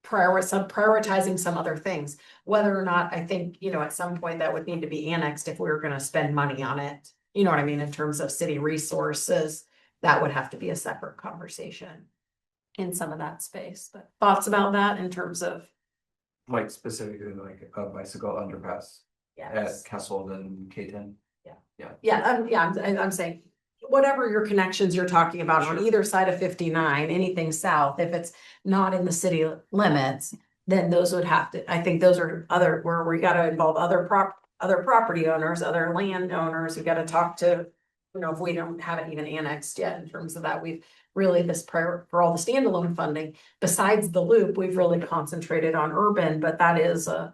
prioritizing some other things. Whether or not, I think, at some point that would need to be annexed if we were going to spend money on it. You know what I mean? In terms of city resources, that would have to be a separate conversation in some of that space. But thoughts about that in terms of? Like specifically like a bicycle underpass Yes. at Castle and K10. I'm saying, whatever your connections you're talking about on either side of 59, anything south, if it's not in the city limits, then those would have to, I think those are where we gotta involve other property owners, other landowners, we gotta talk to You know, if we don't have it even annexed yet in terms of that, we've really this prior for all the standalone funding, besides the loop, we've really concentrated on urban, but that is a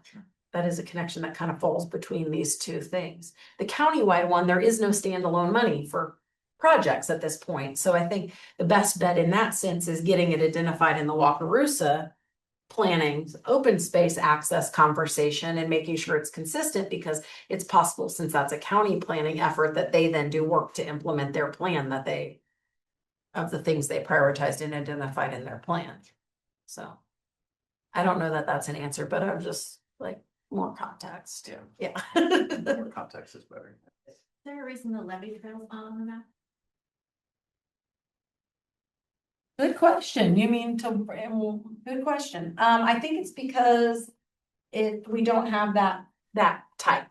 connection that kind of falls between these two things. The countywide one, there is no standalone money for projects at this point. So I think the best bet in that sense is getting it identified in the Wakarusa planning, open space access conversation and making sure it's consistent, because it's possible, since that's a county planning effort, that they then do work to implement their plan of the things they prioritized and identified in their plan. So I don't know that that's an answer, but I'm just like more context. Yeah. More context is better. Is there a reason the levee trails on the map? Good question. You mean good question. I think it's because we don't have that type.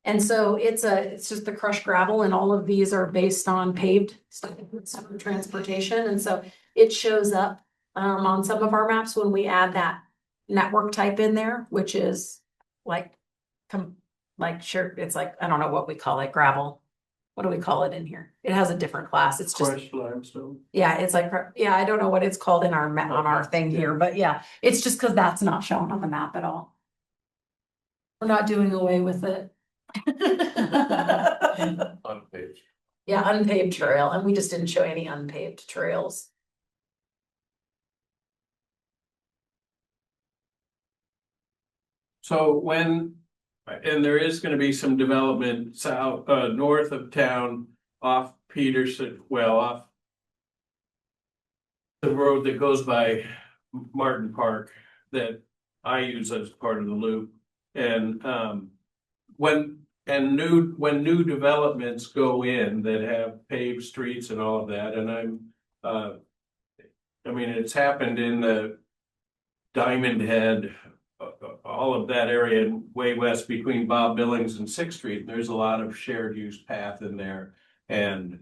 And so it's just the crushed gravel, and all of these are based on paved transportation. And so it shows up on some of our maps when we add that network type in there, which is sure, it's like, I don't know what we call it, gravel. What do we call it in here? It has a different class. It's just, Crushed limestone. yeah, it's like, yeah, I don't know what it's called in our on our thing here, but yeah, it's just because that's not shown on the map at all. We're not doing away with it. Unpaved. Yeah, unpaved trail, and we just didn't show any unpaved trails. So and there is gonna be some development south, north of town, off Peterson, well, off the road that goes by Martin Park that I use as part of the loop. And, when new developments go in that have paved streets and all of that, and I mean, it's happened in the Diamond Head, all of that area way west between Bob Billings and Sixth Street. There's a lot of shared use path in there and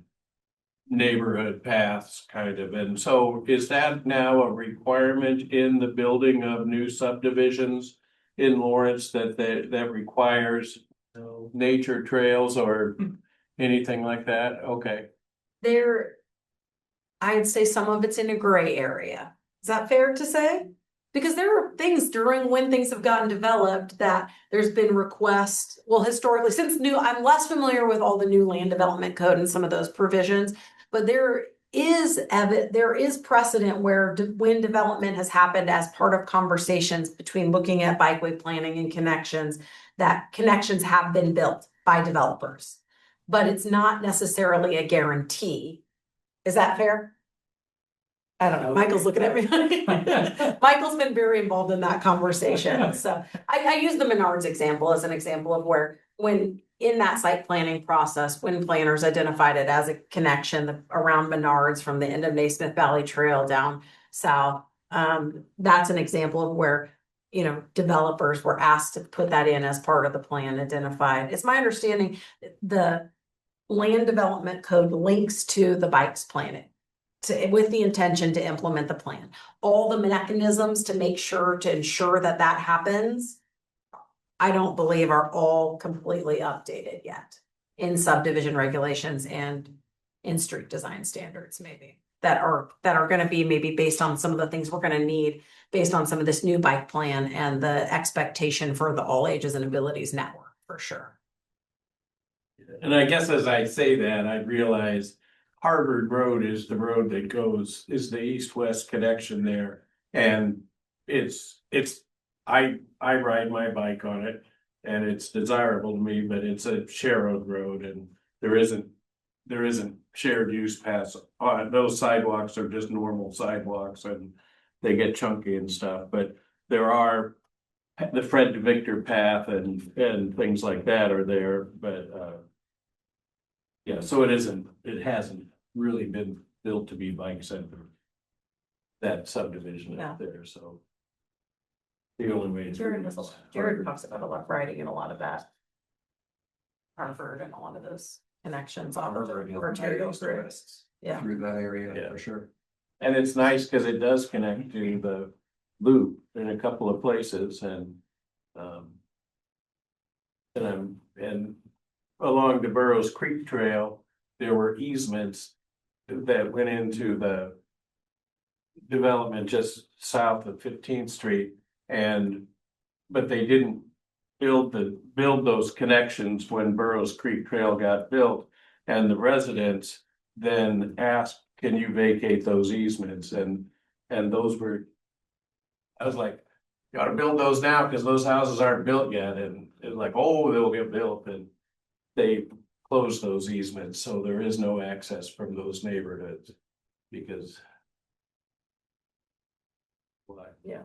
neighborhood paths kind of. And so is that now a requirement in the building of new subdivisions in Lawrence that requires nature trails or anything like that? Okay. I'd say some of it's in a gray area. Is that fair to say? Because there are things during when things have gotten developed that there's been requests, well, historically, I'm less familiar with all the new land development code and some of those provisions, but there is precedent where when development has happened as part of conversations between looking at bikeway planning and connections, that connections have been built by developers, but it's not necessarily a guarantee. Is that fair? I don't know. Michael's looking at me. Michael's been very involved in that conversation. So I use the Menards example as an example of where, when in that site planning process, when planners identified it as a connection around Menards from the end of Naismith Valley Trail down south, that's an example of where, developers were asked to put that in as part of the plan identified. It's my understanding the land development code links to the bikes planning, with the intention to implement the plan. All the mechanisms to ensure that happens, I don't believe are all completely updated yet in subdivision regulations and in street design standards, maybe that are going to be maybe based on some of the things we're going to need based on some of this new bike plan and the expectation for the all ages and abilities network, for sure. And I guess as I say that, I realize Harvard Road is the road that is the east-west connection there. And I ride my bike on it and it's desirable to me, but it's a shared road and there isn't shared use paths. Those sidewalks are just normal sidewalks and they get chunky and stuff, but there are the Fred to Victor path and things like that are there, but yeah, so it hasn't really been built to be bike centered. That subdivision out there, so. The only way is. Jared talks about a lot of riding and a lot of that. Harvard and a lot of those connections on yeah. Through that area, for sure. And it's nice because it does connect to the loop in a couple of places and along the Burrows Creek Trail, there were easements that went into the development just south of 15th Street but they didn't build those connections when Burrows Creek Trail got built. And the residents then asked, can you vacate those easements? And those were, I was like, you ought to build those now because those houses aren't built yet. And it's like, oh, they'll get built. And they closed those easements, so there is no access from those neighborhoods because. Yeah.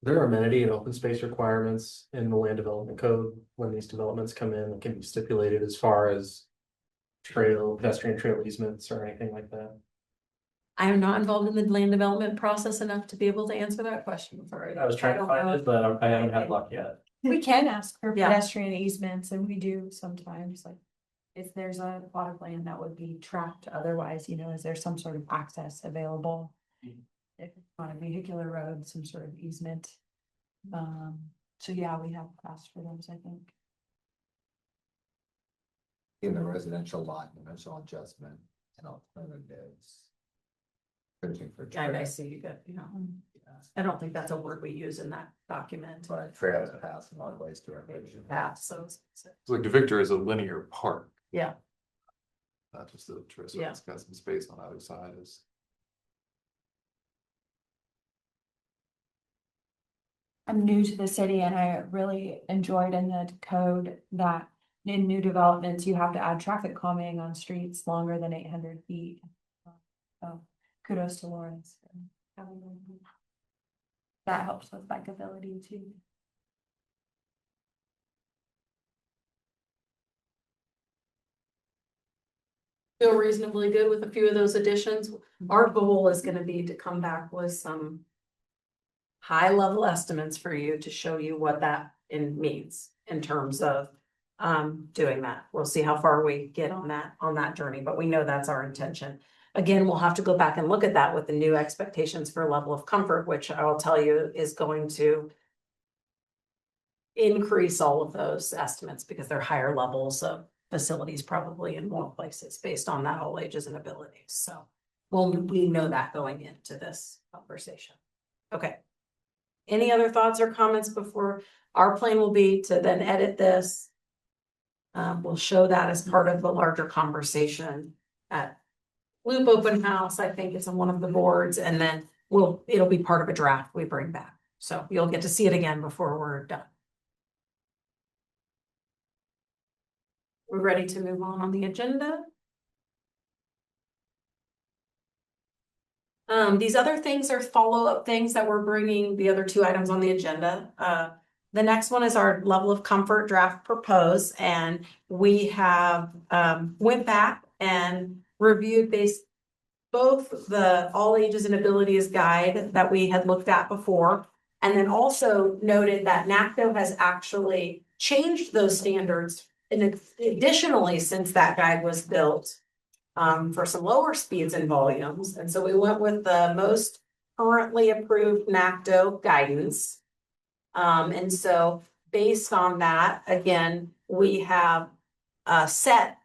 There are amenity and open space requirements in the land development code when these developments come in that can be stipulated as far as pedestrian trail easements or anything like that. I am not involved in the land development process enough to be able to answer that question. Sorry. I was trying to find it, but I haven't had luck yet. We can ask for Yeah. pedestrian easements and we do sometimes, like. If there's a plot of land that would be tracked otherwise, is there some sort of access available? If it's on a vehicular road, some sort of easement. So yeah, we have asked for those, I think. In the residential lot, dimensional adjustment and alternatives. Searching for I trails. see you got, I don't think that's a word we use in that document. But trails, paths, and ways to recreation. Paths, so. Like the Victor is a linear park, Yeah, not just a trail, so Yeah. it's got some space on either side is. I'm new to the city and I really enjoyed in the code that in new developments, you have to add traffic calming on streets longer than 800 feet. So kudos to Lawrence for having that. That helps with bikeability too. feel reasonably good with a few of those additions. Our goal is gonna be to come back with some high level estimates for you to show you what that means in terms of doing that. We'll see how far we get on that journey, but we know that's our intention. Again, we'll have to go back and look at that with the new expectations for level of comfort, which I will tell you is going to increase all of those estimates because they're higher levels of facilities probably in more places based on that all ages and abilities. So we know that going into this conversation. Okay. Any other thoughts or comments before our plan will be to then edit this? We'll show that as part of the larger conversation at Loop Open House. I think it's on one of the boards, and then it'll be part of a draft we bring back. So you'll get to see it again before we're done. We're ready to move on the agenda. These other things are follow-up things that we're bringing, the other two items on the agenda. The next one is our level of comfort draft proposed, and we have went back and reviewed both the all ages and abilities guide that we had looked at before, and then also noted that NACTO has actually changed those standards and additionally since that guide was built for some lower speeds and volumes. And so we went with the most currently approved NACTO guidance. And so based on that, again, we have set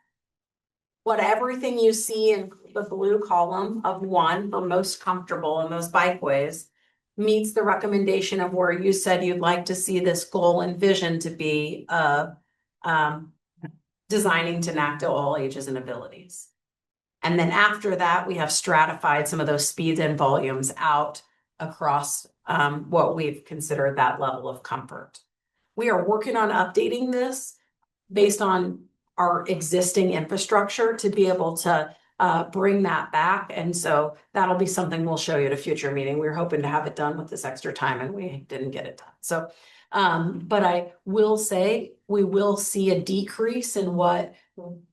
what everything you see in the blue column of 1 for most comfortable in those bikeways meets the recommendation of where you said you'd like to see this goal and vision to be designing to NACTO all ages and abilities. And then after that, we have stratified some of those speeds and volumes out across what we've considered that level of comfort. We are working on updating this based on our existing infrastructure to be able to bring that back. And so that'll be something we'll show you at a future meeting. We were hoping to have it done with this extra time and we didn't get it done. So, but I will say we will see a decrease in what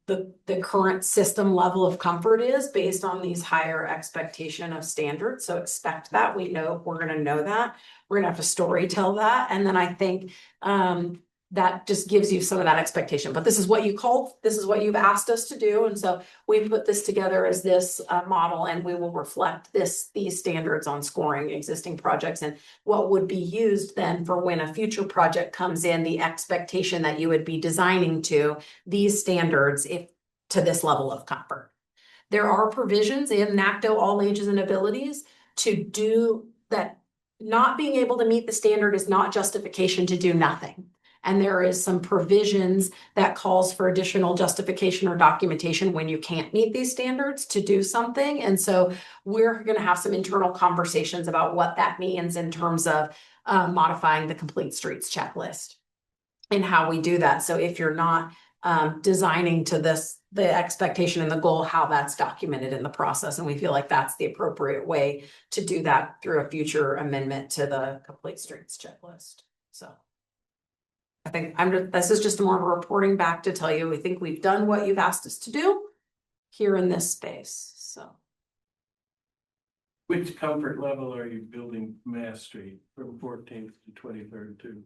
the current system level of comfort is based on these higher expectation of standards. So expect that. We're going to know that. We're going to have to story tell that. And then I think that just gives you some of that expectation. But this is what you've asked us to do. And so we put this together as this model, and we will reflect these standards on scoring existing projects and what would be used then for when a future project comes in, the expectation that you would be designing to these standards if to this level of comfort. There are provisions in NACTO all ages and abilities to do that. Not being able to meet the standard is not justification to do nothing. And there is some provisions that calls for additional justification or documentation when you can't meet these standards to do something. And so we're going to have some internal conversations about what that means in terms of modifying the complete streets checklist and how we do that. So if you're not designing to the expectation and the goal, how that's documented in the process. And we feel like that's the appropriate way to do that through a future amendment to the complete streets checklist. So I think this is just more of a reporting back to tell you, we think we've done what you've asked us to do here in this space, so. Which comfort level are you building Mass Street from 14th to 23rd to?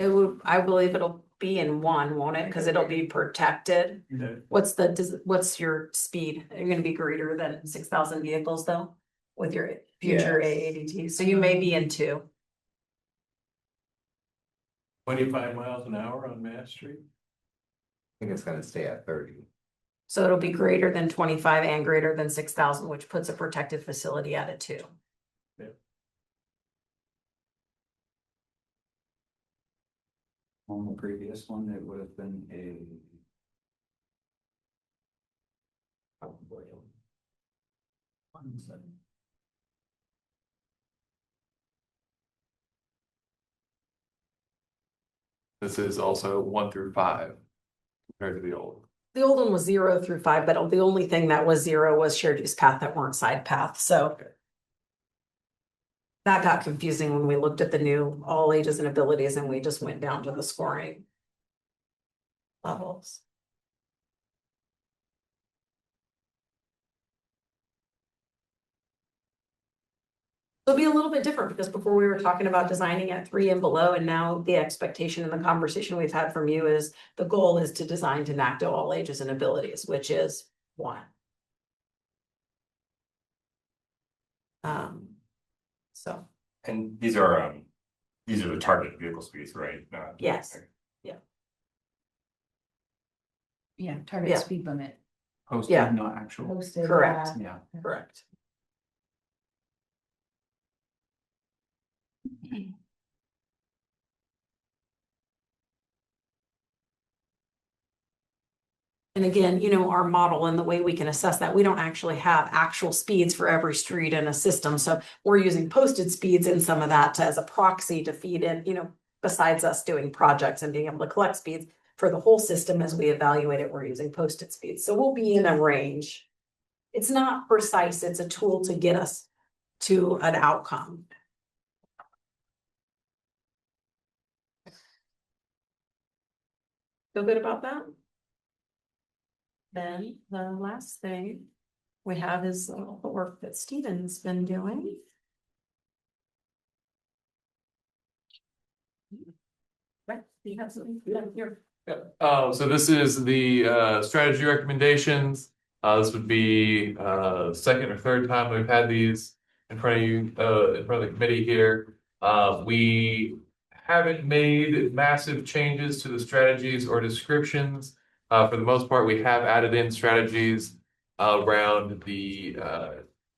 It would, I believe it'll be in one, won't it? Because it'll be protected. Okay. What's your speed? Are you gonna be greater than 6,000 vehicles though? With your future AADT, so you may be in two. 25 miles an hour on Mass Street? I think it's gonna stay at 30. So it'll be greater than 25 and greater than 6,000, which puts a protected facility at a 2. On the previous one, it would have been a. This is also 1 through 5 compared to the old. The old one was 0 through 5, but the only thing that was 0 was shared use path that weren't side paths, so. That got confusing when we looked at the new all ages and abilities and we just went down to the scoring levels. It'll be a little bit different because before we were talking about designing at 3 and below, and now the expectation and the conversation we've had from you is the goal is to design to NACTO all ages and abilities, which is 1. So. And these are the target vehicle speeds, right? Yes. Yeah, target Yeah. speed limit. Posted, Yeah. not actual. Posted. Correct. Yeah. Correct. And again, you know, our model and the way we can assess that, we don't actually have actual speeds for every street in a system. So we're using posted speeds in some of that as a proxy to feed in, you know, besides us doing projects and being able to collect speeds for the whole system as we evaluate it, we're using posted speeds. So we'll be in a range. It's not precise, it's a tool to get us to an outcome. Feel good about that? Then the last thing we have is the work that Stephen's been doing. Right, you have something here. So this is the strategy recommendations. This would be second or third time we've had these in front of you, in front of the committee here. We haven't made massive changes to the strategies or descriptions. For the most part, we have added in strategies around the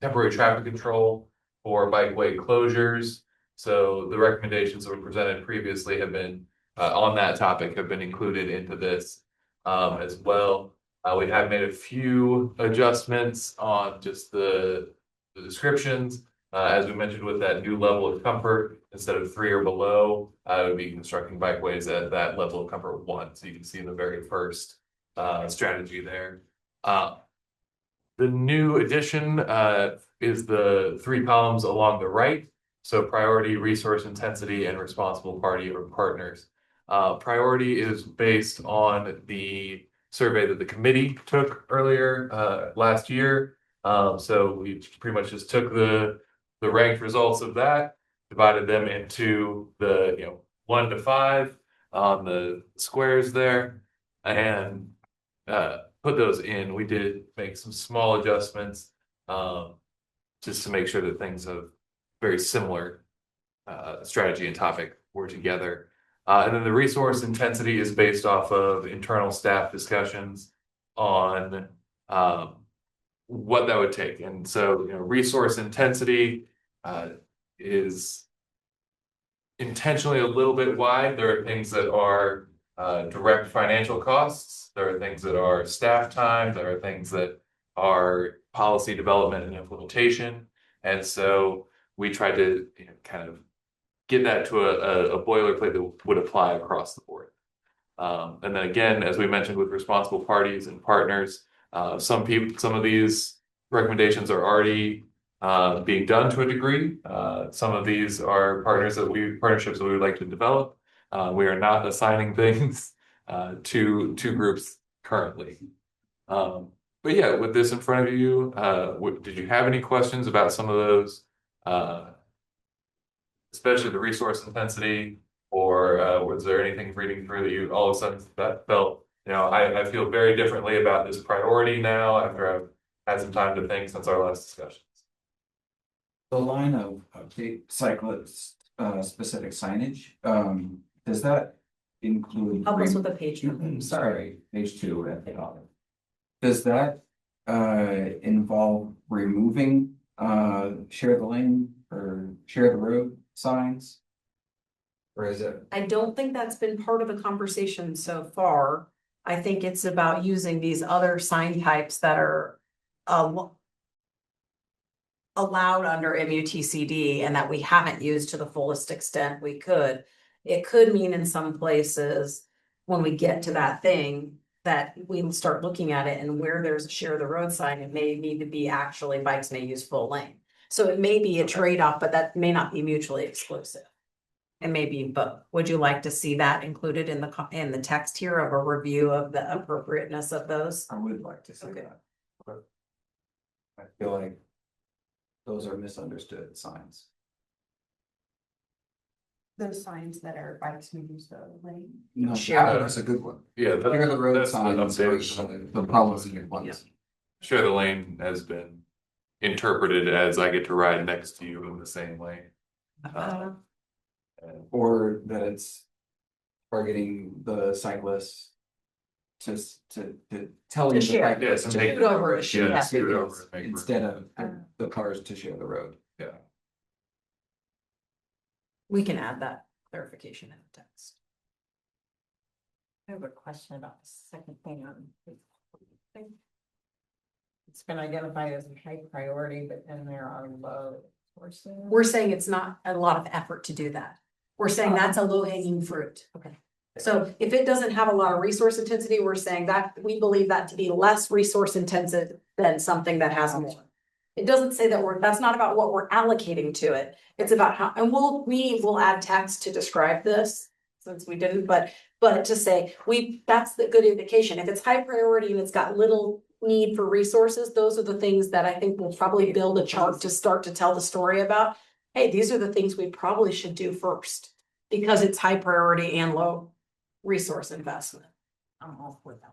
temporary traffic control for bikeway closures. So the recommendations that were presented previously have been on that topic have been included into this as well. We have made a few adjustments on just the descriptions. As we mentioned, with that new level of comfort, instead of 3 or below, it would be constructing bikeways at that level of comfort 1. So you can see the very first strategy there. The new addition is the 3 columns along the right. So priority, resource intensity, and responsible party or partners. Priority is based on the survey that the committee took earlier last year. So we pretty much just took the ranked results of that, divided them into the 1 to 5 on the squares there, and put those in. We did make some small adjustments just to make sure that things of very similar strategy and topic were together. And then the resource intensity is based off of internal staff discussions. on what that would take. And so, resource intensity is intentionally a little bit wide. There are things that are direct financial costs. There are things that are staff time. There are things that are policy development and implementation. And so we tried to kind of get that to a boilerplate that would apply across the board. And then again, as we mentioned with responsible parties and partners, some of these recommendations are already being done to a degree. Some of these are partnerships that we would like to develop. We are not assigning things to groups currently. But yeah, with this in front of you, did you have any questions about some of those, especially the resource intensity, or was there anything reading through that you all of a sudden that felt, I feel very differently about this priority now after I've had some time to think since our last discussions? The line of cyclist specific signage, does that include? Help us with a page number. Sorry, page 2 at the bottom. Does that involve removing share the lane or share the road signs? Or is it? I don't think that's been part of the conversation so far. I think it's about using these other sign types that are allowed under MUTCD and that we haven't used to the fullest extent we could. It could mean in some places, when we get to that thing, that we start looking at it, and where there's a share the road sign, it may need to be actually bikes may use full lane. So it may be a trade-off, but that may not be mutually exclusive. It may be both. Would you like to see that included in the text here of a review of the appropriateness of those? I would like to see that. I feel like those are misunderstood signs. Those signs that are bikes who use the lane. No, Share. that's a good one. Yeah, Share the road that's the signs, updated the policy ones. Share the lane has been interpreted as I get to ride next to you in the same lane. Or that it's targeting the cyclists to tell To you share. the cyclists Yes, to make- share over a share. Yeah, scoot over and make- instead of the cars to share the road. Yeah. We can add that clarification in the text. I have a question about the second thing on. It's been identified as a high priority, but then there are low sources. We're saying it's not a lot of effort to do that. We're saying that's a low hanging fruit. Okay. So if it doesn't have a lot of resource intensity, we're saying that we believe that to be less resource intensive than something that has more. It doesn't say that that's not about what we're allocating to it. It's about how, and we will add text to describe this since we didn't, but to say that's the good indication. If it's high priority and it's got little need for resources, those are the things that I think we'll probably build a chart to start to tell the story about. Hey, these are the things we probably should do first because it's high priority and low resource investment. I'm all for that.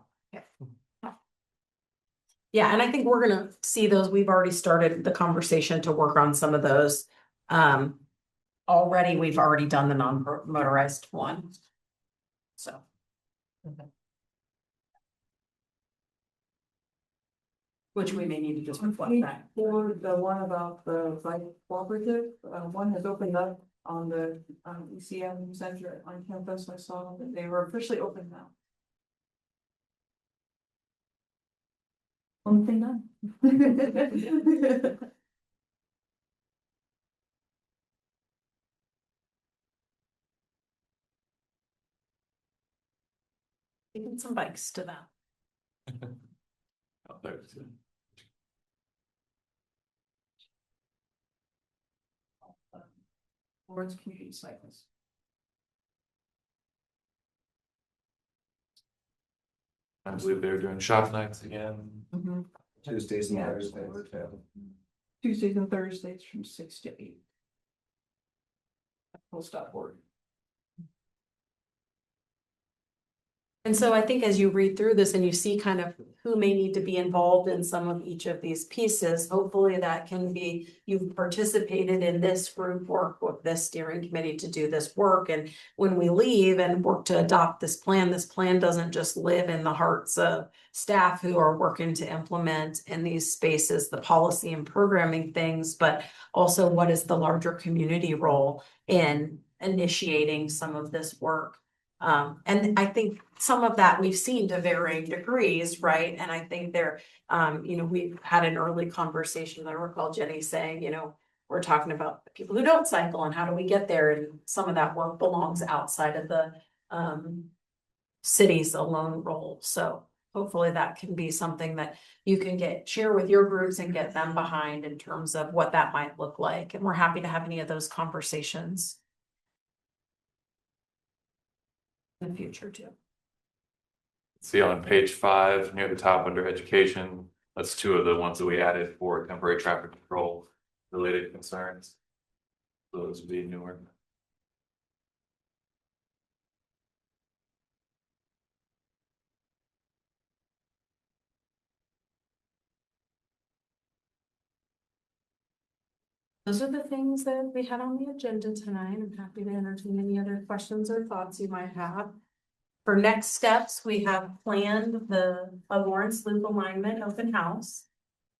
Yeah, and I think we're gonna see those. We've already started the conversation to work on some of those. Already, we've already done the non-motorized one. So. Which we may need to just reflect that. For the one about the bike cooperative, one has opened up on the ECM center on campus. I saw that they were officially open now. One thing done. Taking some bikes to that. Oh, there's it. Towards community cycles. I believe they're doing shop nights again. Tuesdays and Yeah. Thursdays. Tuesdays and Thursdays from 6 to 8. Full stop work. And so I think as you read through this and you see kind of who may need to be involved in some of each of these pieces, hopefully that can be, you've participated in this group work with this steering committee to do this work. And when we leave and work to adopt this plan doesn't just live in the hearts of staff who are working to implement in these spaces, the policy and programming things, but also what is the larger community role in initiating some of this work. And I think some of that we've seen to varying degrees, right? And I think we've had an early conversation. I recall Jenny saying, we're talking about the people who don't cycle and how do we get there? And some of that work belongs outside of the city's alone role. So hopefully that can be something that you can share with your groups and get them behind in terms of what that might look like. And we're happy to have any of those conversations in the future too. See on page 5, near the top under education, that's 2 of the ones that we added for temporary traffic control related concerns. Those would be newer. Those are the things that we had on the agenda tonight. I'm happy to entertain any other questions or thoughts you might have. For next steps, we have planned the Lawrence Loop Alignment Open House.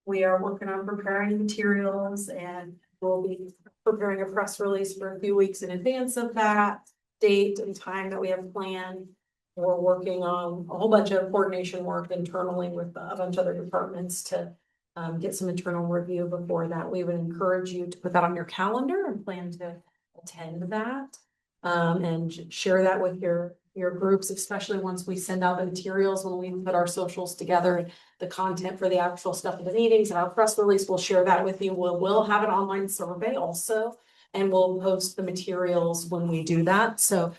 We are working on preparing materials and we'll be preparing a press release for a few weeks in advance of that date and time that we have planned. We're working on a whole bunch of coordination work internally with a bunch of other departments to get some internal review before that. We would encourage you to put that on your calendar and plan to attend that. And share that with your groups, especially once we send out the materials, when we put our socials together, the content for the actual stuff of the meetings and our press release, we'll share that with you. We'll have an online survey also, and we'll post the materials when we do that. So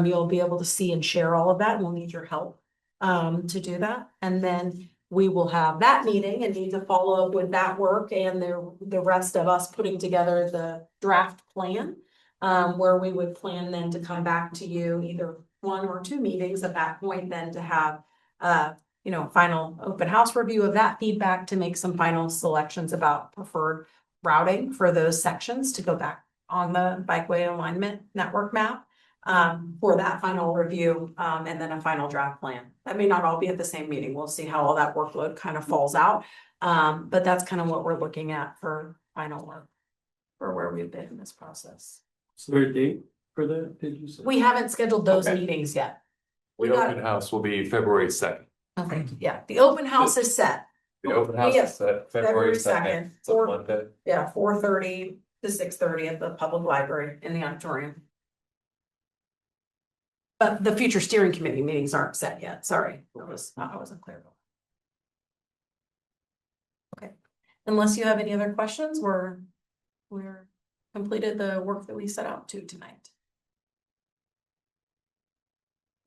you'll be able to see and share all of that. We'll need your help to do that. And then we will have that meeting and need to follow up with that work and the rest of us putting together the draft plan. Where we would plan then to come back to you either 1 or 2 meetings at that point, then to have final open house review of that feedback to make some final selections about preferred routing for those sections to go back on the bikeway alignment network map for that final review and then a final draft plan. That may not all be at the same meeting. We'll see how all that workload kind of falls out. But that's kind of what we're looking at for final work for where we've been in this process. Is there a date for that, did you say? We haven't scheduled those Okay. meetings yet. The open house will be February 2nd. Okay, yeah, the open house is set. The open house Yes, is set February 2nd. It's a Or- Monday. Yeah, 4:30 to 6:30 at the public library in the auditorium. But the future steering committee meetings aren't set yet. Sorry, I wasn't clear. Okay, unless you have any other questions, we're completed the work that we set out to tonight.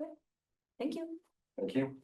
Okay. Thank you. Thank you.